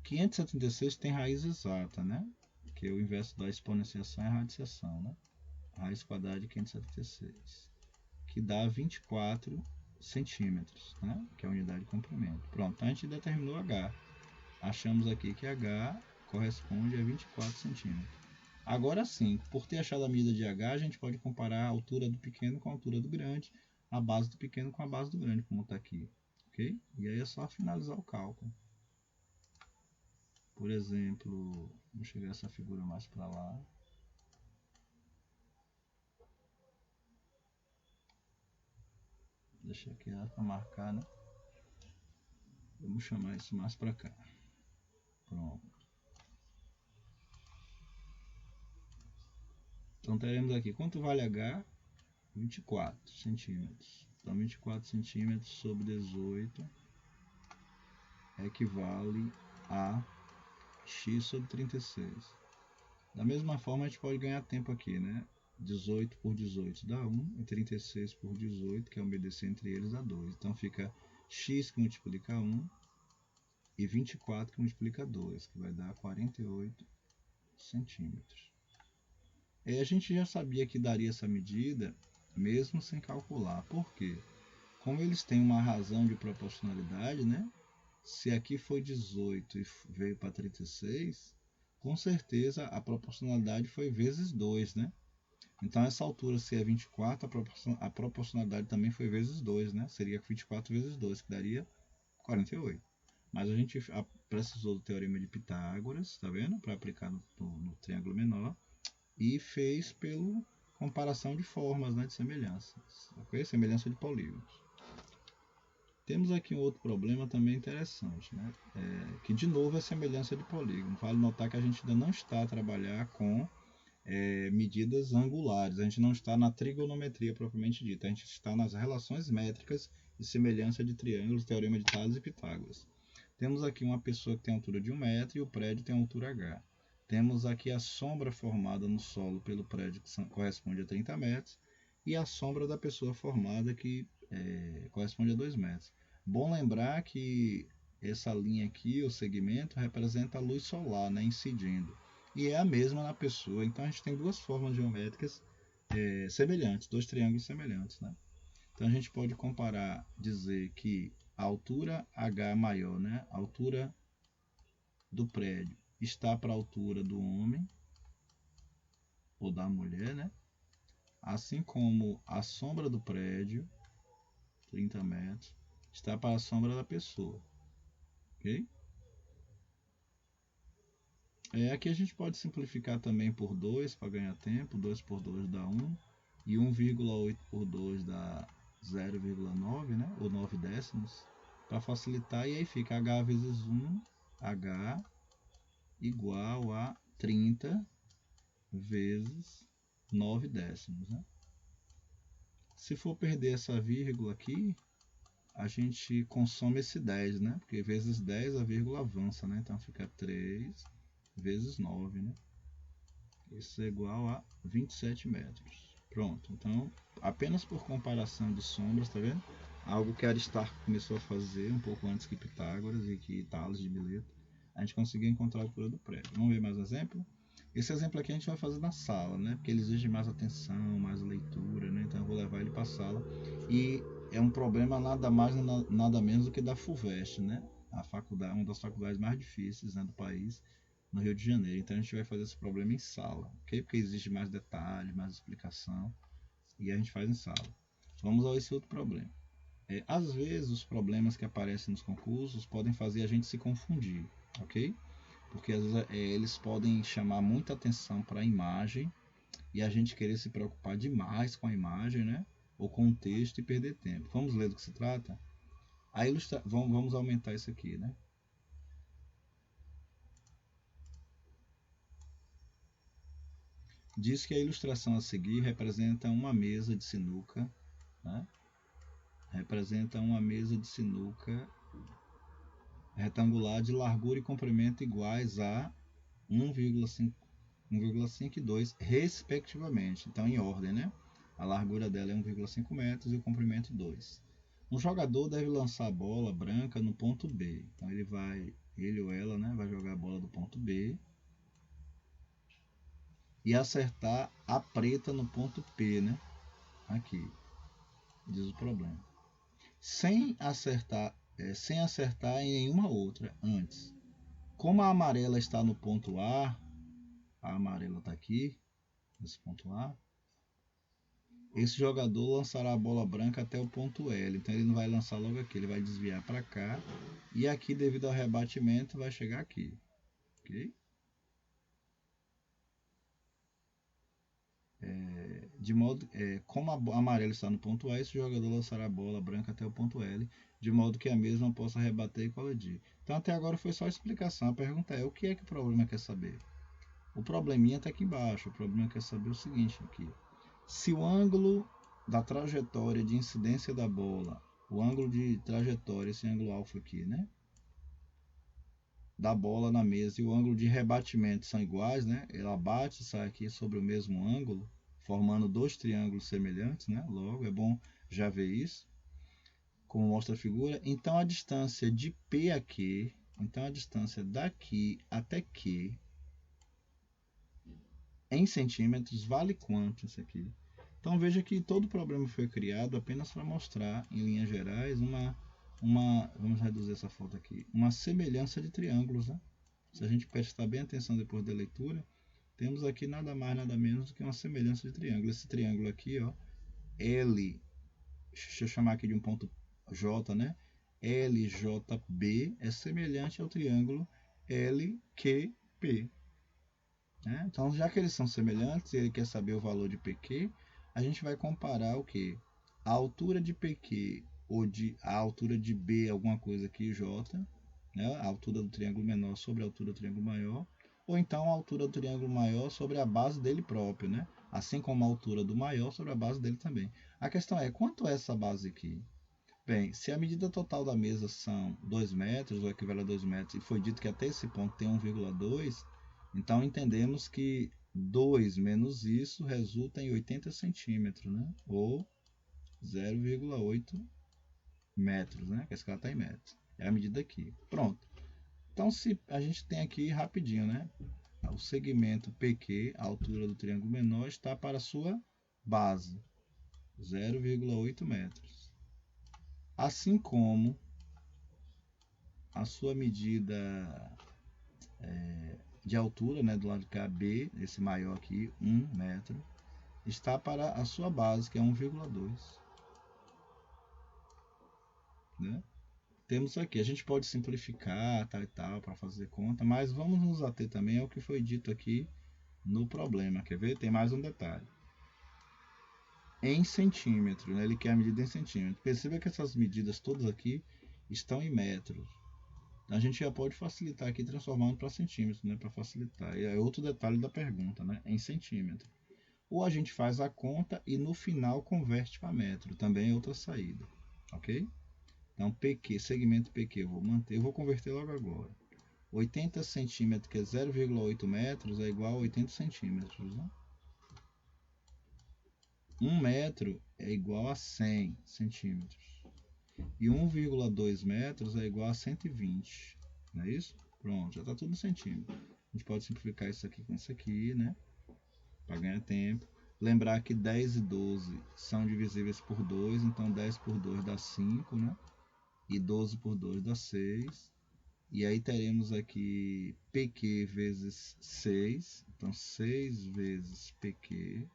576 tem raiz exata, né? Que o inverso da exponenciação é a radiciação, né? Raiz quadrada de 576, que dá 24 centímetros, né? Que é a unidade de comprimento. Pronto, então a gente determinou h. Achamos aqui que h corresponde a 24 centímetros. Agora sim, por ter achado a medida de h, a gente pode comparar a altura do pequeno com a altura do grande, a base do pequeno com a base do grande, como está aqui. Ok? E aí é só finalizar o cálculo. Por exemplo, vamos chegar essa figura mais para lá. Deixa aqui ela para marcar, né? Vamos chamar isso mais para cá. Pronto. Então teremos aqui, quanto vale h? 24 centímetros. Então 24 centímetros sobre 18 equivale a x sobre 36. Da mesma forma, a gente pode ganhar tempo aqui, né? 18 por 18 dá 1, e 36 por 18, que é obedecer entre eles, dá 2. Então fica x que multiplica 1 e 24 que multiplica 2, que vai dar 48 centímetros. A gente já sabia que daria essa medida mesmo sem calcular. Por quê? Como eles têm uma razão de proporcionalidade, né? Se aqui foi 18 e veio para 36, com certeza a proporcionalidade foi vezes 2, né? Então essa altura, se é 24, a proporcionalidade também foi vezes 2, né? Seria 24 vezes 2, que daria 48. Mas a gente precisou do teorema de Pitágoras, tá vendo? Para aplicar no triângulo menor. E fez pela comparação de formas, né, de semelhanças. Ok? Semelhança de polígonos. Temos aqui um outro problema também interessante, né? Que de novo é semelhança de polígono. Vale notar que a gente ainda não está a trabalhar com medidas angulares, a gente não está na trigonometria propriamente dita, a gente está nas relações métricas e semelhança de triângulos, teorema de Tales e Pitágoras. Temos aqui uma pessoa que tem altura de 1 metro e o prédio tem altura h. Temos aqui a sombra formada no solo pelo prédio, que corresponde a 30 metros, e a sombra da pessoa formada, que corresponde a 2 metros. Bom lembrar que essa linha aqui, o segmento, representa a luz solar, né, incidindo. E é a mesma na pessoa. Então a gente tem duas formas geométricas semelhantes, dois triângulos semelhantes, né? Então a gente pode comparar, dizer que a altura h maior, né, a altura do prédio, está para a altura do homem ou da mulher, né? Assim como a sombra do prédio, 30 metros, está para a sombra da pessoa. Ok? Aqui a gente pode simplificar também por 2 para ganhar tempo. 2 por 2 dá 1. E 1,8 por 2 dá 0,9, né? Ou 9 décimos. Para facilitar, e aí fica h vezes 1, h igual a 30 vezes 9 décimos. Né? Se for perder essa vírgula aqui, a gente consome esse 10, né? Porque vezes 10 a vírgula avança, né? Então fica 3 vezes 9, né? Isso é igual a 27 metros. Pronto, então apenas por comparação de sombras, tá vendo? Algo que Aristarco começou a fazer um pouco antes que Pitágoras e que Tales de Mileto, a gente conseguiu encontrar a altura do prédio. Vamos ver mais um exemplo? Esse exemplo aqui a gente vai fazer na sala, né? Porque ele exige mais atenção, mais leitura, né? Então eu vou levar ele para a sala. E é um problema nada mais, nada menos do que da FUVEST, né? A faculdade, uma das faculdades mais difíceis, né, do país, no Rio de Janeiro. Então a gente vai fazer esse problema em sala, ok? Porque exige mais detalhes, mais explicação, e a gente faz em sala. Vamos a esse outro problema. Às vezes os problemas que aparecem nos concursos podem fazer a gente se confundir, ok? Porque às vezes eles podem chamar muita atenção para a imagem e a gente querer se preocupar demais com a imagem, né? Ou com o texto e perder tempo. Vamos ler do que se trata? Vamos aumentar isso aqui, né? Diz que a ilustração a seguir representa uma mesa de sinuca, né? Representa uma mesa de sinuca retangular de largura e comprimento iguais a 1,5 e 2, respectivamente. Então, em ordem, né? A largura dela é 1,5 metros e o comprimento 2. Um jogador deve lançar a bola branca no ponto B. Então, ele ou ela, né, vai jogar a bola do ponto B e acertar a preta no ponto P, né? Aqui, diz o problema. Sem acertar em nenhuma outra antes. Como a amarela está no ponto A amarela está aqui, nesse ponto A, esse jogador lançará a bola branca até o ponto L. Então ele não vai lançar logo aqui, ele vai desviar para cá. E aqui, devido ao rebatimento, vai chegar aqui. Ok? De modo, como a amarela está no ponto A, esse jogador lançará a bola branca até o ponto L, de modo que a mesma possa rebater e colidir. Então até agora foi só explicação. A pergunta é, o que é que o problema quer saber? O probleminha está aqui embaixo. O problema quer saber o seguinte aqui. Se o ângulo da trajetória de incidência da bola, o ângulo de trajetória, esse ângulo alfa aqui, né? Da bola na mesa e o ângulo de rebatimento são iguais, né? Ela bate e sai aqui sobre o mesmo ângulo, formando dois triângulos semelhantes, né? Logo, é bom já ver isso, como mostra a figura. Então a distância de P a Q, então a distância daqui até Q, em centímetros, vale quanto isso aqui? Então veja que todo o problema foi criado apenas para mostrar, em linhas gerais, vamos reduzir essa foto aqui, uma semelhança de triângulos, né? Se a gente prestar bem atenção depois da leitura, temos aqui nada mais, nada menos do que uma semelhança de triângulo. Esse triângulo aqui, ó, L, deixa eu chamar aqui de um ponto J, né? LJB é semelhante ao triângulo LQP. Né? Então, já que eles são semelhantes e ele quer saber o valor de PQ, a gente vai comparar o que? A altura de PQ ou a altura de B, alguma coisa aqui, J, né? A altura do triângulo menor sobre a altura do triângulo maior, ou então a altura do triângulo maior sobre a base dele próprio, né? Assim como a altura do maior sobre a base dele também. A questão é, quanto é essa base aqui? Bem, se a medida total da mesa são 2 metros, ou equivale a 2 metros, e foi dito que até esse ponto tem 1,2, então entendemos que 2 menos isso resulta em 80 centímetros, né? Ou 0,8 metros, né? Que a escala está em metros. É a medida aqui. Pronto. Então, se a gente tem aqui rapidinho, né? O segmento PQ, a altura do triângulo menor, está para a sua base, 0,8 metros. Assim como a sua medida de altura, né, do lado de cá, B, esse maior aqui, 1 metro, está para a sua base, que é 1,2. Né? Temos aqui, a gente pode simplificar tal e tal para fazer conta, mas vamos nos ater também ao que foi dito aqui no problema. Quer ver? Tem mais um detalhe. Em centímetro, né? Ele quer a medida em centímetro. Perceba que essas medidas todas aqui estão em metros. A gente já pode facilitar aqui transformando para centímetros, né? Para facilitar. E é outro detalhe da pergunta, né? Em centímetro. Ou a gente faz a conta e no final converte para metro. Também é outra saída. Ok? Então, PQ, segmento PQ, eu vou manter, eu vou converter logo agora. 80 centímetros, que é 0,8 metros, é igual a 80 centímetros. Né? 1 metro é igual a 100 centímetros. E 1,2 metros é igual a 120. Não é isso? Pronto, já está tudo em centímetros. A gente pode simplificar isso aqui com isso aqui, né? Para ganhar tempo. Lembrar que 10 e 12 são divisíveis por 2, então 10 por 2 dá 5, né? E 12 por 2 dá 6. E aí teremos aqui PQ vezes 6. Então 6 vezes PQ,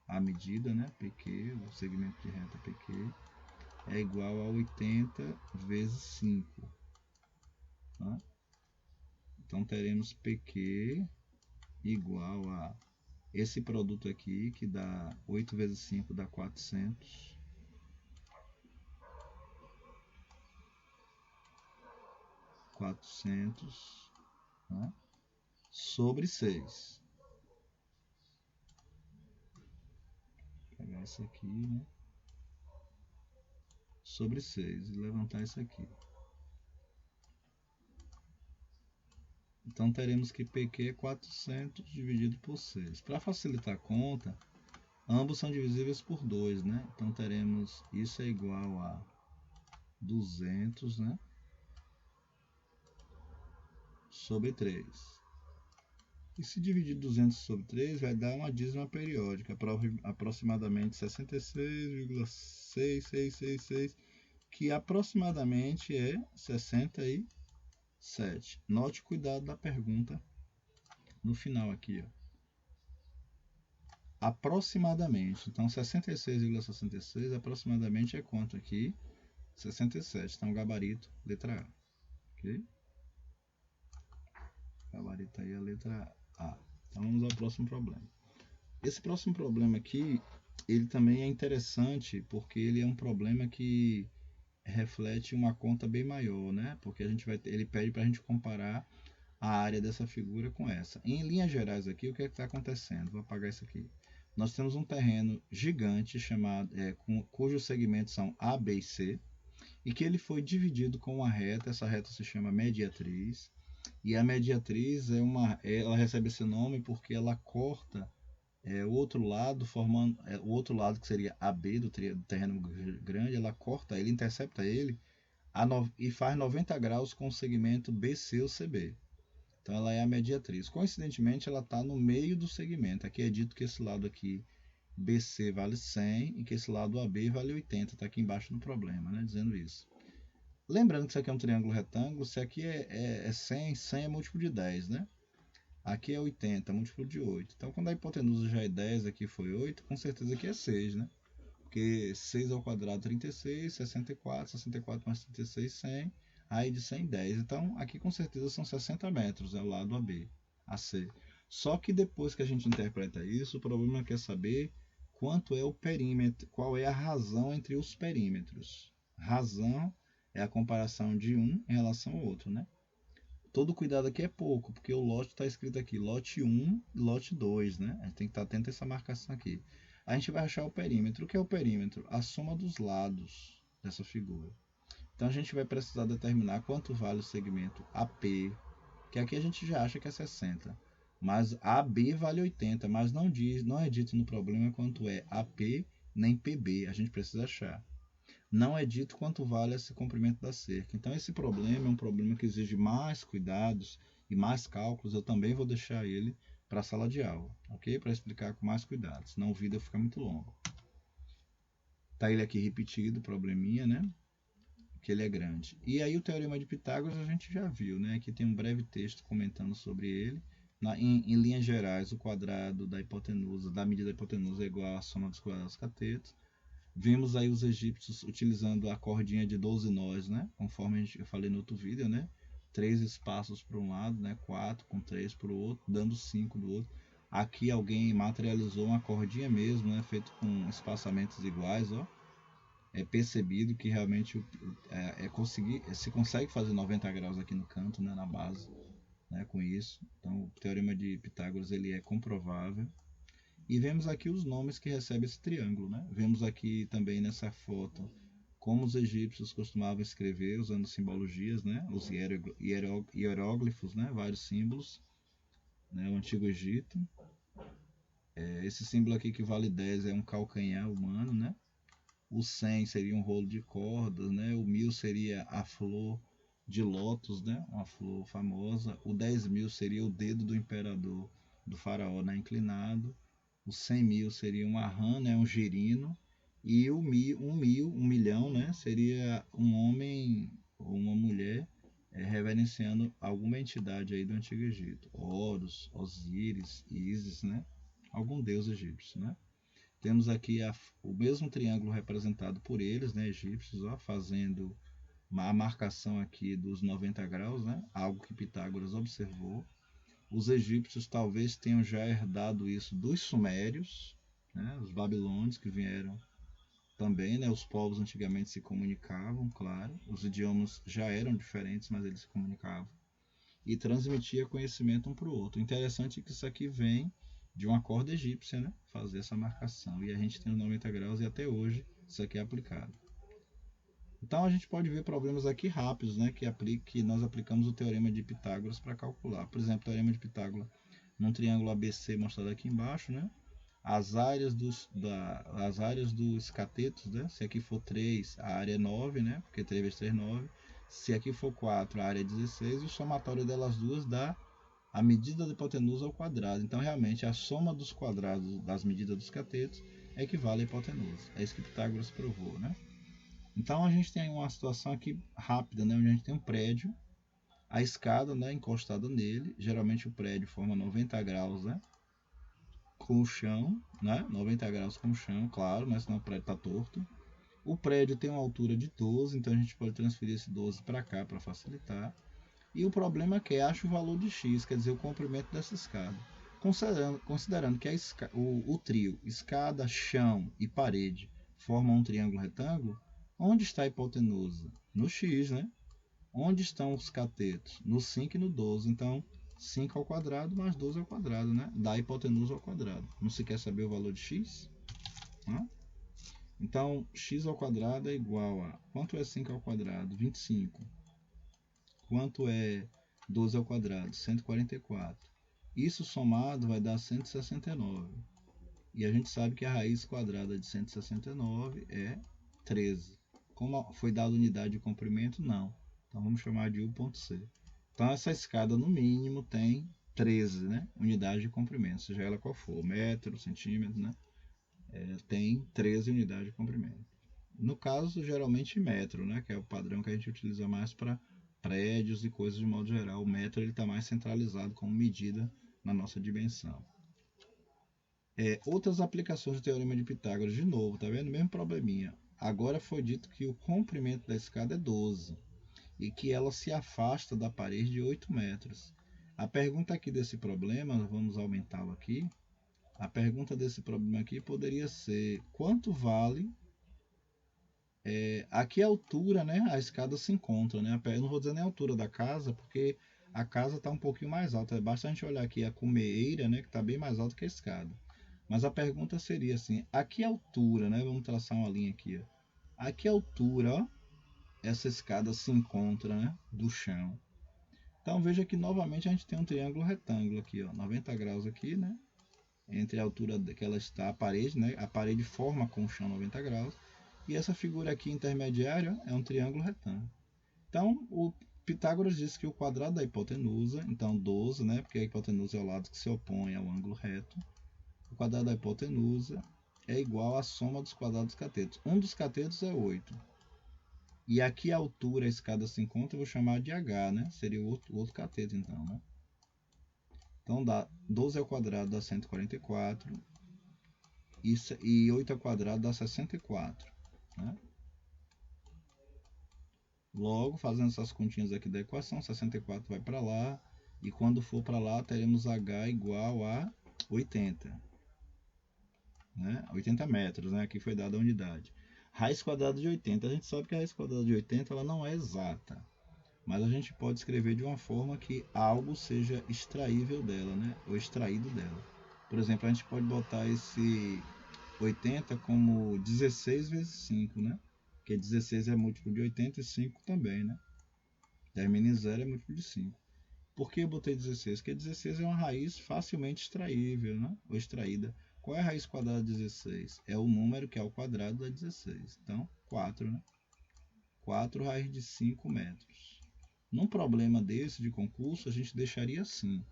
a medida, né? PQ, o segmento de reta PQ, é igual a 80 vezes 5. Tá? Então teremos PQ igual a esse produto aqui, que dá 8 vezes 5 dá 400. 400, né? Sobre 6. Vou pegar isso aqui, né? Sobre 6 e levantar isso aqui. Então teremos que PQ é 400 dividido por 6. Para facilitar a conta, ambos são divisíveis por 2, né? Então teremos isso é igual a 200, né? Sobre 3. E se dividir 200 sobre 3 vai dar uma dízima periódica, aproximadamente 66,6666, que aproximadamente é 67. Note o cuidado da pergunta no final aqui, ó. Aproximadamente. Então 66,66 aproximadamente é quanto aqui? 67. Então gabarito, letra A. Ok? Gabarito aí a letra A. Então vamos ao próximo problema. Esse próximo problema aqui, ele também é interessante porque ele é um problema que reflete uma conta bem maior, né? Porque ele pede para a gente comparar a área dessa figura com essa. Em linhas gerais aqui, o que está acontecendo? Vou apagar isso aqui. Nós temos um terreno gigante cujos segmentos são A, B e C, e que ele foi dividido com uma reta. Essa reta se chama mediatriz, e a mediatriz ela recebe esse nome porque ela corta o outro lado, formando o outro lado que seria AB do terreno grande, ela corta ele, intercepta ele e faz 90 graus com o segmento BC ou CB. Então ela é a mediatriz. Coincidentemente, ela está no meio do segmento. Aqui é dito que esse lado aqui BC vale 100 e que esse lado AB vale 80. Está aqui embaixo no problema, né? Dizendo isso. Lembrando que isso aqui é um triângulo retângulo, se aqui é 100, 100 é múltiplo de 10, né? Aqui é 80, múltiplo de 8. Então, quando a hipotenusa já é 10, aqui foi 8, com certeza aqui é 6, né? Porque 6 ao quadrado 36, 64, 64 mais 36, 100. Aí de 100, 10. Então, aqui com certeza são 60 metros, é o lado AB, AC. Só que depois que a gente interpreta isso, o problema é saber quanto é o perímetro, qual é a razão entre os perímetros. Razão é a comparação de um em relação ao outro, né? Todo cuidado aqui é pouco, porque o lote está escrito aqui, lote 1 e lote 2, né? A gente tem que estar atento a essa marcação aqui. A gente vai achar o perímetro. O que é o perímetro? A soma dos lados dessa figura. Então a gente vai precisar determinar quanto vale o segmento AP, que aqui a gente já acha que é 60. Mas AB vale 80, mas não é dito no problema quanto é AP nem PB. A gente precisa achar. Não é dito quanto vale esse comprimento da cerca. Então esse problema é um problema que exige mais cuidados e mais cálculos. Eu também vou deixar ele para a sala de aula, ok? Para explicar com mais cuidados, senão o vídeo fica muito longo. Tá ele aqui repetido, probleminha, né? Que ele é grande. E aí o teorema de Pitágoras a gente já viu, né? Aqui tem um breve texto comentando sobre ele. Em linhas gerais, o quadrado da hipotenusa, da medida da hipotenusa é igual à soma dos quadrados dos catetos. Vimos aí os egípcios utilizando a cordinha de 12 nós, né? Conforme eu falei no outro vídeo, né? 3 espaços para um lado, né? 4 com 3 para o outro, dando 5 do outro. Aqui alguém materializou uma cordinha mesmo, né? Feito com espaçamentos iguais, ó. É percebido que realmente se consegue fazer 90 graus aqui no canto, né? Na base, né? Com isso. Então o teorema de Pitágoras ele é comprovável. E vemos aqui os nomes que recebe esse triângulo, né? Vemos aqui também nessa foto como os egípcios costumavam escrever usando simbologias, né? Os hieróglifos, né? Vários símbolos, né? O Antigo Egito. Esse símbolo aqui que vale 10 é um calcanhar humano, né? O 100 seria um rolo de cordas, né? O 1000 seria a flor de lótus, né? Uma flor famosa. O 10.000 seria o dedo do imperador, do faraó, né? Inclinado. Os 100.000 seria uma rã, né, um girino, e um milhão, né, seria um homem ou uma mulher reverenciando alguma entidade aí do Antigo Egito, Horus, Osíris, Ísis, né, algum deus egípcio, né. Temos aqui o mesmo triângulo representado por eles, né, egípcios, ó, fazendo a marcação aqui dos 90 graus, né, algo que Pitágoras observou. Os egípcios talvez tenham já herdado isso dos sumérios, né? Os babilônios que vieram também, né? Os povos antigamente se comunicavam, claro, os idiomas já eram diferentes, mas eles se comunicavam e transmitia conhecimento um para o outro. Interessante que isso aqui vem de uma corda egípcia, né? Fazer essa marcação, e a gente tem os 90 graus e até hoje isso aqui é aplicado. Então a gente pode ver problemas aqui rápidos, né, que nós aplicamos o teorema de Pitágoras para calcular. Por exemplo, o teorema de Pitágoras num triângulo ABC mostrado aqui embaixo, né, as áreas dos catetos, né, se aqui for 3, a área é 9, né, porque 3 vezes 3 é 9. Se aqui for 4, a área é 16, e o somatório delas duas dá a medida da hipotenusa ao quadrado. Então, realmente, a soma dos quadrados das medidas dos catetos equivale à hipotenusa. É isso que Pitágoras provou, né? Então a gente tem uma situação aqui rápida, né, onde a gente tem um prédio, a escada, né, encostada nele. Geralmente o prédio forma 90 graus, né, com o chão, né, 90 graus com o chão, claro, né, senão o prédio está torto. O prédio tem uma altura de 12, então a gente pode transferir esse 12 para cá para facilitar. E o problema é que acha o valor de x, quer dizer, o comprimento dessa escada. Considerando que o trio escada, chão e parede formam um triângulo retângulo, onde está a hipotenusa? No x, né? Onde estão os catetos? No 5 e no 12. Então, 5 ao quadrado mais 12 ao quadrado, né? Dá a hipotenusa ao quadrado. Não se quer saber o valor de x? Então, x ao quadrado é igual a... Quanto é 5 ao quadrado? 25. Quanto é 12 ao quadrado? 144. Isso somado vai dar 169. E a gente sabe que a raiz quadrada de 169 é 13. Como foi dada unidade de comprimento, não. Então vamos chamar de U.C. Então essa escada no mínimo tem 13, né, unidades de comprimento, seja ela qual for, metro, centímetro, né? tem 13 unidades de comprimento. No caso, geralmente metro, né, que é o padrão que a gente utiliza mais para prédios e coisas de modo geral. O metro está mais centralizado como medida na nossa dimensão. Outras aplicações do Teorema de Pitágoras, de novo, tá vendo? Mesmo probleminha. Agora foi dito que o comprimento da escada é 12 e que ela se afasta da parede de 8 metros. A pergunta aqui desse problema, vamos aumentá-lo aqui. A pergunta desse problema aqui poderia ser: quanto vale a que altura, né, a escada se encontra, né? Eu não vou dizer nem a altura da casa, porque a casa está um pouquinho mais alta. Basta a gente olhar aqui a cumeira, né, que está bem mais alta que a escada. Mas a pergunta seria assim: a que altura, né? Vamos traçar uma linha aqui, ó. A que altura, ó, essa escada se encontra, né, do chão? Então veja que novamente a gente tem um triângulo retângulo aqui, ó, 90 graus aqui, né? Entre a altura que ela está a parede, né? A parede forma com o chão 90 graus. E essa figura aqui intermediária é um triângulo retângulo. Então, o Pitágoras disse que o quadrado da hipotenusa, então 12, né? Porque a hipotenusa é o lado que se opõe ao ângulo reto. O quadrado da hipotenusa é igual à soma dos quadrados dos catetos. Um dos catetos é 8. E aqui a altura a escada se encontra, eu vou chamar de H, né? Seria o outro cateto, então, né? Então, dá 12 ao quadrado dá 144. E 8 ao quadrado dá 64. Né? Logo, fazendo essas continhas aqui da equação, 64 vai para lá. E quando for para lá, teremos H igual a 80. Né? 80 metros, né? Aqui foi dada a unidade. Raiz quadrada de 80. A gente sabe que a raiz quadrada de 80 ela não é exata. Mas a gente pode escrever de uma forma que algo seja extraível dela, né? Ou extraído dela. Por exemplo, a gente pode botar esse 80 como 16 vezes 5, né? Porque 16 é múltiplo de 80 e 5 também, né? Termina em 0 é múltiplo de 5. Por que eu botei 16? Porque 16 é uma raiz facilmente extraível, né? Ou extraída. Qual é a raiz quadrada de 16? É o número que é o quadrado da 16. Então, 4, né? 4 raiz de 5 metros. Num problema desse de concurso, a gente deixaria assim.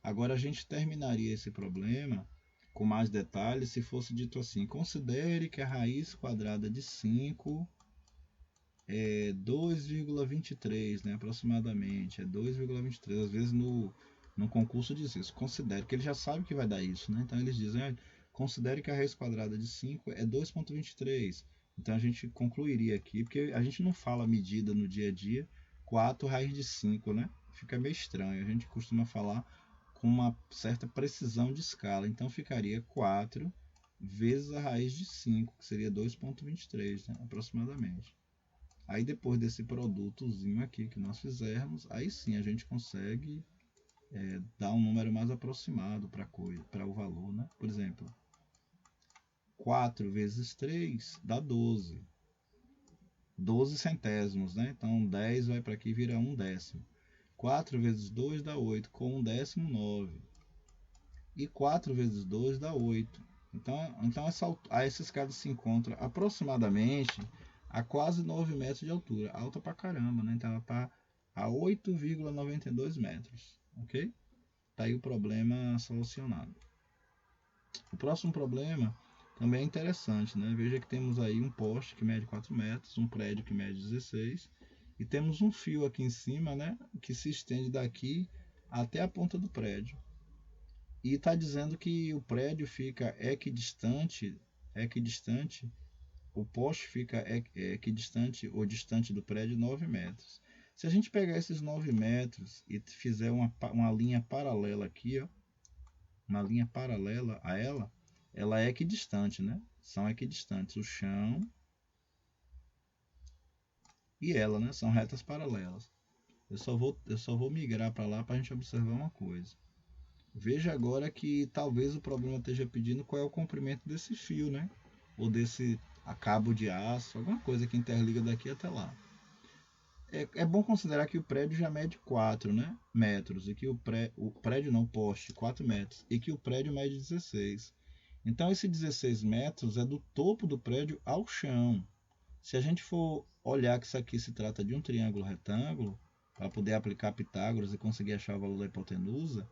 Agora, a gente terminaria esse problema com mais detalhes se fosse dito assim: considere que a raiz quadrada de 5 é 2,23, né, aproximadamente, é 2,23. Às vezes no concurso diz isso, considere, que ele já sabe que vai dar isso, né? Então eles dizem, considere que a raiz quadrada de 5 é 2,23. Então a gente concluiria aqui, porque a gente não fala medida no dia a dia, 4 raiz de 5, né? Fica meio estranho, a gente costuma falar com uma certa precisão de escala, então ficaria 4 vezes a raiz de 5, que seria 2,23, né, aproximadamente. Aí depois desse produtozinho aqui que nós fizermos, aí sim a gente consegue dar um número mais aproximado para o valor, né? Por exemplo, 4 vezes 3 dá 12. 12 centésimos, né? Então 10 vai para aqui e vira 1 décimo. 4 vezes 2 dá 8, com 1 décimo 9. E 4 vezes 2 dá 8. Então essa escada se encontra aproximadamente a quase 9 metros de altura. Alta pra caramba, né? Então ela está a 8,92 metros. Ok? Tá aí o problema solucionado. O próximo problema também é interessante, né? Veja que temos aí um poste que mede 4 metros, um prédio que mede 16, e temos um fio aqui em cima, né? Que se estende daqui até a ponta do prédio. E está dizendo que o prédio fica equidistante, o poste fica equidistante ou distante do prédio 9 metros. Se a gente pegar esses 9 metros e fizer uma linha paralela aqui, ó, uma linha paralela a ela é equidistante, né? São equidistantes o chão e ela, né? São retas paralelas. Eu só vou migrar para lá para a gente observar uma coisa. Veja agora que talvez o problema esteja pedindo qual é o comprimento desse fio, né? Ou desse cabo de aço, alguma coisa que interliga daqui até lá. É bom considerar que o prédio já mede 4, né, metros, e que o prédio não, poste, 4 metros, e que o prédio mede 16. Então esse 16 metros é do topo do prédio ao chão. Se a gente for olhar que isso aqui se trata de um triângulo retângulo, para poder aplicar Pitágoras e conseguir achar o valor da hipotenusa,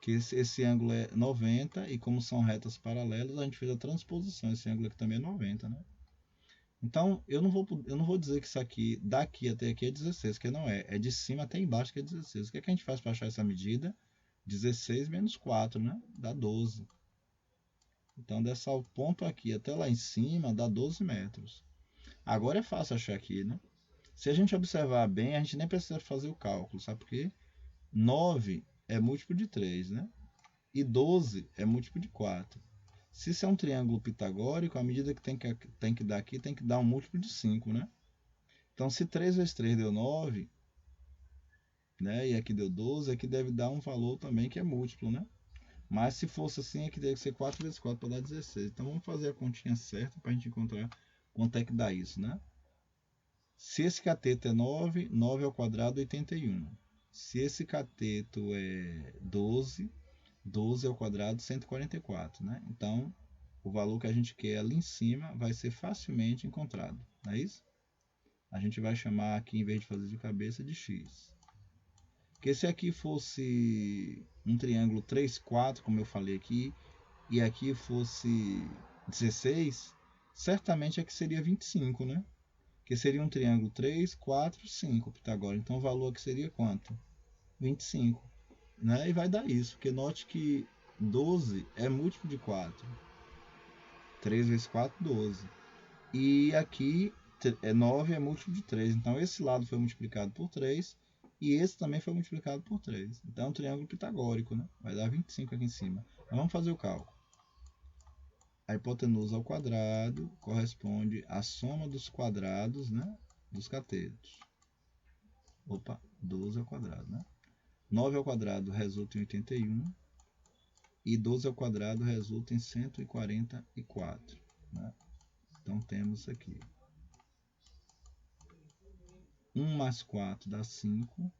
que esse ângulo é 90 e como são retas paralelas, a gente fez a transposição. Esse ângulo aqui também é 90, né? Então, eu não vou dizer que isso aqui, daqui até aqui é 16, que não é. É de cima até embaixo que é 16. O que é que a gente faz para achar essa medida? 16 menos 4, né? Dá 12. Então, desse ponto aqui até lá em cima, dá 12 metros. Agora é fácil achar aqui, né? Se a gente observar bem, a gente nem precisa fazer o cálculo, sabe por quê? 9 é múltiplo de 3, né? E 12 é múltiplo de 4. Se isso é um triângulo pitagórico, a medida que tem que dar aqui tem que dar um múltiplo de 5, né? Então, se 3 vezes 3 deu 9, né? E aqui deu 12, aqui deve dar um valor também que é múltiplo, né? Mas se fosse assim, aqui deve ser 4 vezes 4 para dar 16. Então, vamos fazer a continha certa para a gente encontrar quanto é que dá isso, né? Se esse cateto é 9, 9 ao quadrado é 81. Se esse cateto é 12, 12 ao quadrado 144, né? Então, o valor que a gente quer ali em cima vai ser facilmente encontrado, não é isso? A gente vai chamar aqui, em vez de fazer de cabeça, de x. Porque se aqui fosse um triângulo 3, 4, como eu falei aqui, e aqui fosse 16, certamente aqui seria 25, né? Que seria um triângulo 3, 4, 5 pitagórico. Então o valor aqui seria quanto? 25. Né? E vai dar isso, porque note que 12 é múltiplo de 4. 3 vezes 4, 12. E aqui 9 é múltiplo de 3. Então esse lado foi multiplicado por 3 e esse também foi multiplicado por 3. Então é um triângulo pitagórico, né? Vai dar 25 aqui em cima. Mas vamos fazer o cálculo. A hipotenusa ao quadrado corresponde à soma dos quadrados, né, dos catetos. 12 ao quadrado, né? 9 ao quadrado resulta em 81 e 12 ao quadrado resulta em 144, né? Então temos aqui 1 mais 4 dá 5,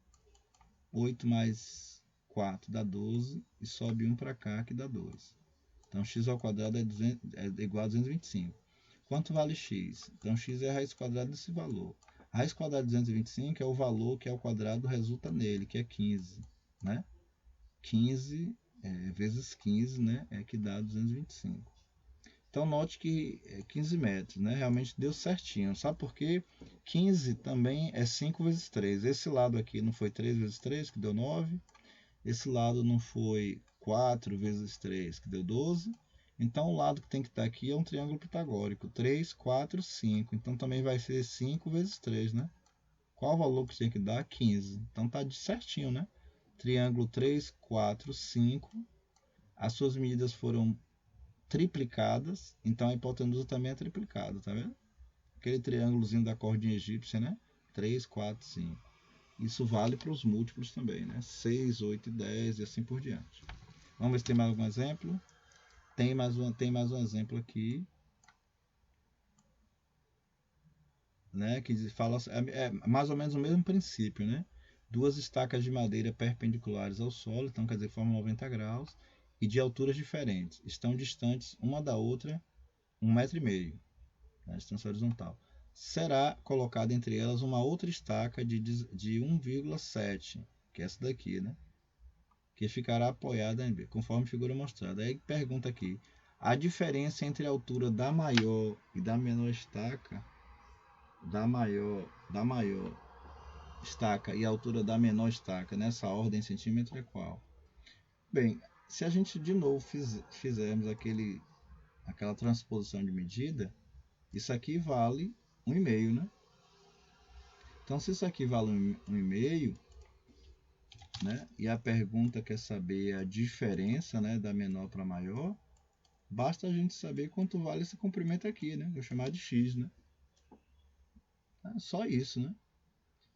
8 mais 4 dá 12 e sobe 1 para cá que dá 2. Então x ao quadrado é igual a 225. Quanto vale x? Então x é a raiz quadrada desse valor. A raiz quadrada de 225 é o valor que ao quadrado resulta nele, que é 15, né? 15 vezes 15, né, é que dá 225. Então note que é 15 metros, né? Realmente deu certinho. Sabe por quê? 15 também é 5 vezes 3. Esse lado aqui não foi 3 vezes 3, que deu 9. Esse lado não foi 4 vezes 3, que deu 12. Então o lado que tem que estar aqui é um triângulo pitagórico. 3, 4, 5. Então também vai ser 5 vezes 3, né? Qual o valor que tem que dar? 15. Então tá de certinho, né? Triângulo 3, 4, 5. As suas medidas foram triplicadas, então a hipotenusa também é triplicada, tá vendo? Aquele triângulozinho da cordinha egípcia, né? 3, 4, 5. Isso vale para os múltiplos também, né? 6, 8 e 10 e assim por diante. Vamos ver se tem mais algum exemplo. Tem mais um exemplo aqui, né? Que fala mais ou menos o mesmo princípio, né? Duas estacas de madeira perpendiculares ao solo, então quer dizer, formam 90 graus, e de alturas diferentes. Estão distantes uma da outra 1,5 m, né? Distância horizontal. Será colocada entre elas uma outra estaca de 1,7, que é essa daqui, né? Que ficará apoiada em B, conforme figura mostrada. Aí pergunta aqui, a diferença entre a altura da maior e da menor estaca, da maior estaca e a altura da menor estaca, nessa ordem centímetro, é qual? Bem, se a gente de novo fizermos aquela transposição de medida, isso aqui vale 1,5, né? Então, se isso aqui vale 1,5, né? E a pergunta quer saber a diferença, né, da menor para maior, basta a gente saber quanto vale esse comprimento aqui, né? Vou chamar de x, né? É só isso, né?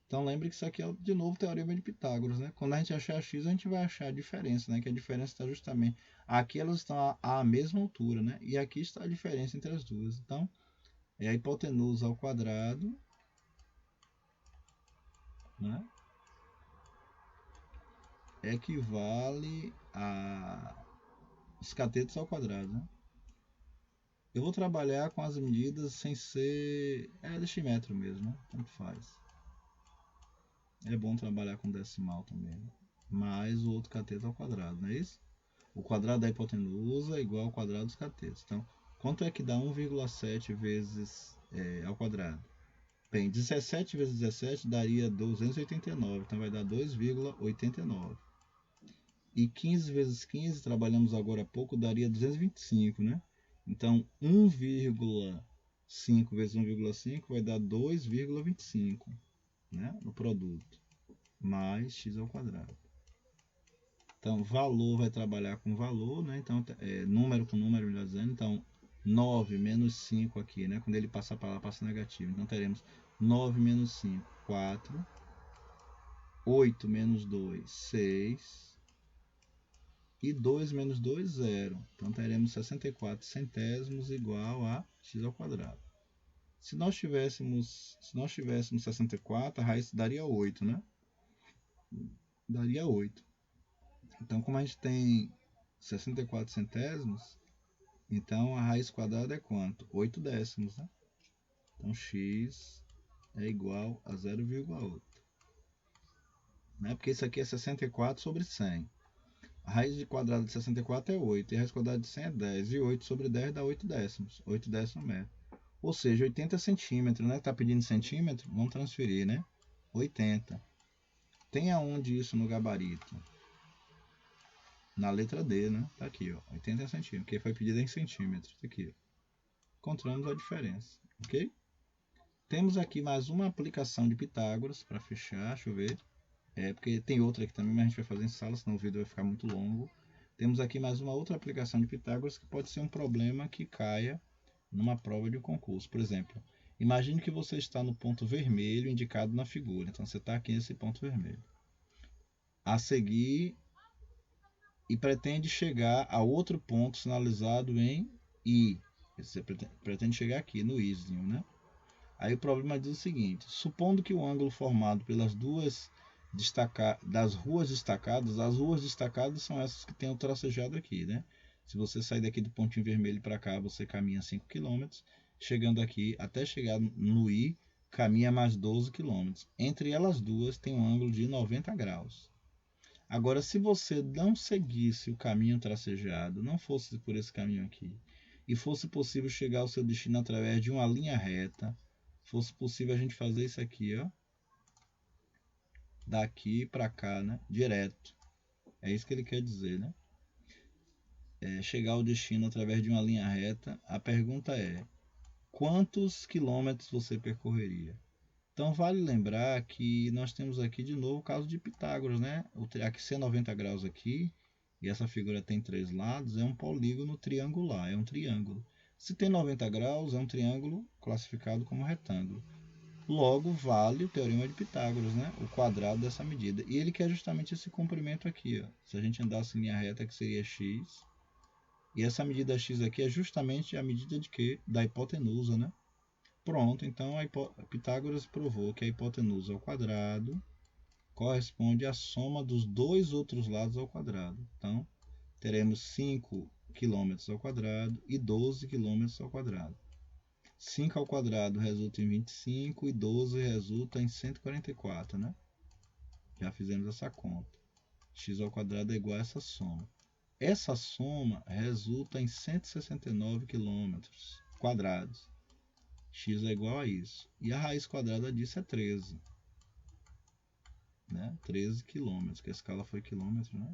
Então lembre que isso aqui é, de novo, o teorema de Pitágoras, né? Quando a gente achar x, a gente vai achar a diferença, né? Que a diferença está justamente... Aqui elas estão à mesma altura, né? E aqui está a diferença entre as duas. Então, é a hipotenusa ao quadrado, né? Equivale a os catetos ao quadrado, né? Eu vou trabalhar com as medidas sem ser decímetro mesmo, né? Tanto faz. É bom trabalhar com decimal também, né? mais o outro cateto ao quadrado, não é isso? O quadrado da hipotenusa é igual ao quadrado dos catetos. Então, quanto é que dá 1,7 vezes ao quadrado? Bem, 17 vezes 17 daria 289, então vai dar 2,89. E 15 vezes 15, trabalhamos agora há pouco, daria 225, né? Então, 1,5 vezes 1,5 vai dar 2,25, né? No produto, mais x ao quadrado. Então, valor vai trabalhar com valor, né? Então, número com número, melhor dizendo. Então, 9 menos 5 aqui, né? Quando ele passar para lá, passa negativo. Então, teremos 9 menos 5, 4. 8 menos 2, 6. E 2 menos 2, 0. Então, teremos 64 centésimos igual a x ao quadrado. Se nós tivéssemos 64, a raiz daria 8, né? Daria 8. Então, como a gente tem 64 centésimos, então a raiz quadrada é quanto? 8 décimos, né? Então, x é igual a 0,8. Né? Porque isso aqui é 64 sobre 100. A raiz quadrada de 64 é 8, e a raiz quadrada de 100 é 10. E 8 sobre 10 dá 8 décimos. 8 décimos metro. Ou seja, 80 centímetros, né? Tá pedindo centímetro? Vamos transferir, né? 80. Tem aonde isso no gabarito? Na letra D, né? Tá aqui, ó. 80 centímetros, porque foi pedido em centímetros. Tá aqui, ó. Encontramos a diferença, ok? Temos aqui mais uma aplicação de Pitágoras para fechar, deixa eu ver. Porque tem outra aqui também, mas a gente vai fazer em sala, senão o vídeo vai ficar muito longo. Temos aqui mais uma outra aplicação de Pitágoras que pode ser um problema que caia numa prova de concurso. Por exemplo, imagine que você está no ponto vermelho indicado na figura. Então você está aqui nesse ponto vermelho. A seguir, e pretende chegar a outro ponto sinalizado em I. Você pretende chegar aqui no Izinho, né? Aí o problema diz o seguinte: supondo que o ângulo formado pelas duas das ruas destacadas, as ruas destacadas são essas que tem o tracejado aqui, né? Se você sair daqui do pontinho vermelho para cá, você caminha 5 km. Chegando aqui, até chegar no I, caminha mais 12 km. Entre elas duas tem um ângulo de 90 graus. Agora, se você não seguisse o caminho tracejado, não fosse por esse caminho aqui, e fosse possível chegar ao seu destino através de uma linha reta, fosse possível a gente fazer isso aqui, ó, daqui para cá, né, direto. É isso que ele quer dizer, né? Chegar ao destino através de uma linha reta. A pergunta é: quantos quilômetros você percorreria? Então vale lembrar que nós temos aqui de novo o caso de Pitágoras, né? Aqui ser 90 graus aqui, e essa figura tem 3 lados, é um polígono triangular, é um triângulo. Se tem 90 graus, é um triângulo classificado como retângulo. Logo, vale o teorema de Pitágoras, né? O quadrado dessa medida. E ele quer justamente esse comprimento aqui, ó. Se a gente andasse em linha reta, que seria x. E essa medida x aqui é justamente a medida de quê? Da hipotenusa, né? Pronto, então Pitágoras provou que a hipotenusa ao quadrado corresponde à soma dos dois outros lados ao quadrado. Então, teremos 5 km ao quadrado e 12 km ao quadrado. 5 ao quadrado resulta em 25 e 12 resulta em 144, né? Já fizemos essa conta. X ao quadrado é igual a essa soma. Essa soma resulta em 169 km quadrados. X é igual a isso. E a raiz quadrada disso é 13. Né? 13 quilômetros, que a escala foi quilômetro, né?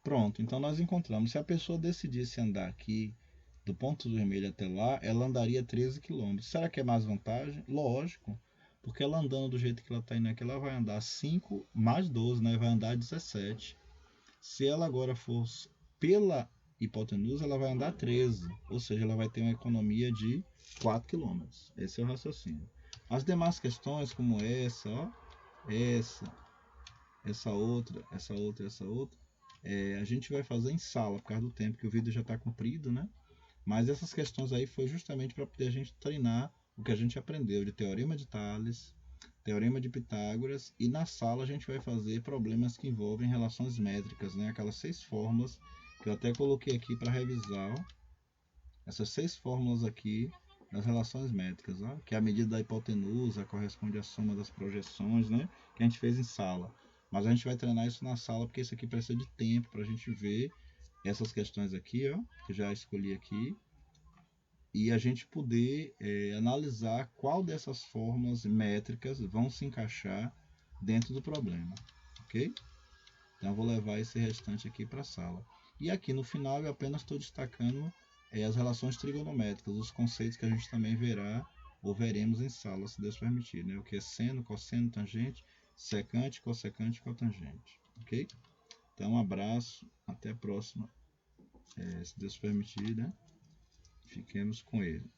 Pronto, então nós encontramos. Se a pessoa decidisse andar aqui do ponto vermelho até lá, ela andaria 13 quilômetros. Será que é mais vantagem? Lógico, porque ela andando do jeito que ela está indo aqui, ela vai andar 5 mais 12, né? Vai andar 17. Se ela agora for pela hipotenusa, ela vai andar 13, ou seja, ela vai ter uma economia de 4 km. Esse é o raciocínio. As demais questões, como essa, ó, essa outra, a gente vai fazer em sala, por causa do tempo, que o vídeo já está comprido, né? Mas essas questões aí foi justamente para poder a gente treinar o que a gente aprendeu de teorema de Tales, teorema de Pitágoras, e na sala a gente vai fazer problemas que envolvem relações métricas, né? Aquelas 6 fórmulas que eu até coloquei aqui para revisar, ó. Essas 6 fórmulas aqui das relações métricas, ó, que a medida da hipotenusa corresponde à soma das projeções, né? Que a gente fez em sala. Mas a gente vai treinar isso na sala, porque isso aqui precisa de tempo para a gente ver essas questões aqui, ó, que já escolhi aqui, e a gente poder analisar qual dessas formas métricas vão se encaixar dentro do problema, ok? Então eu vou levar esse restante aqui para a sala. E aqui no final eu apenas estou destacando as relações trigonométricas, os conceitos que a gente também verá ou veremos em sala, se Deus permitir, né? O que é seno, cosseno, tangente, secante, cossecante e cotangente, ok? Então um abraço, até a próxima, se Deus permitir, né? Fiquemos com ele.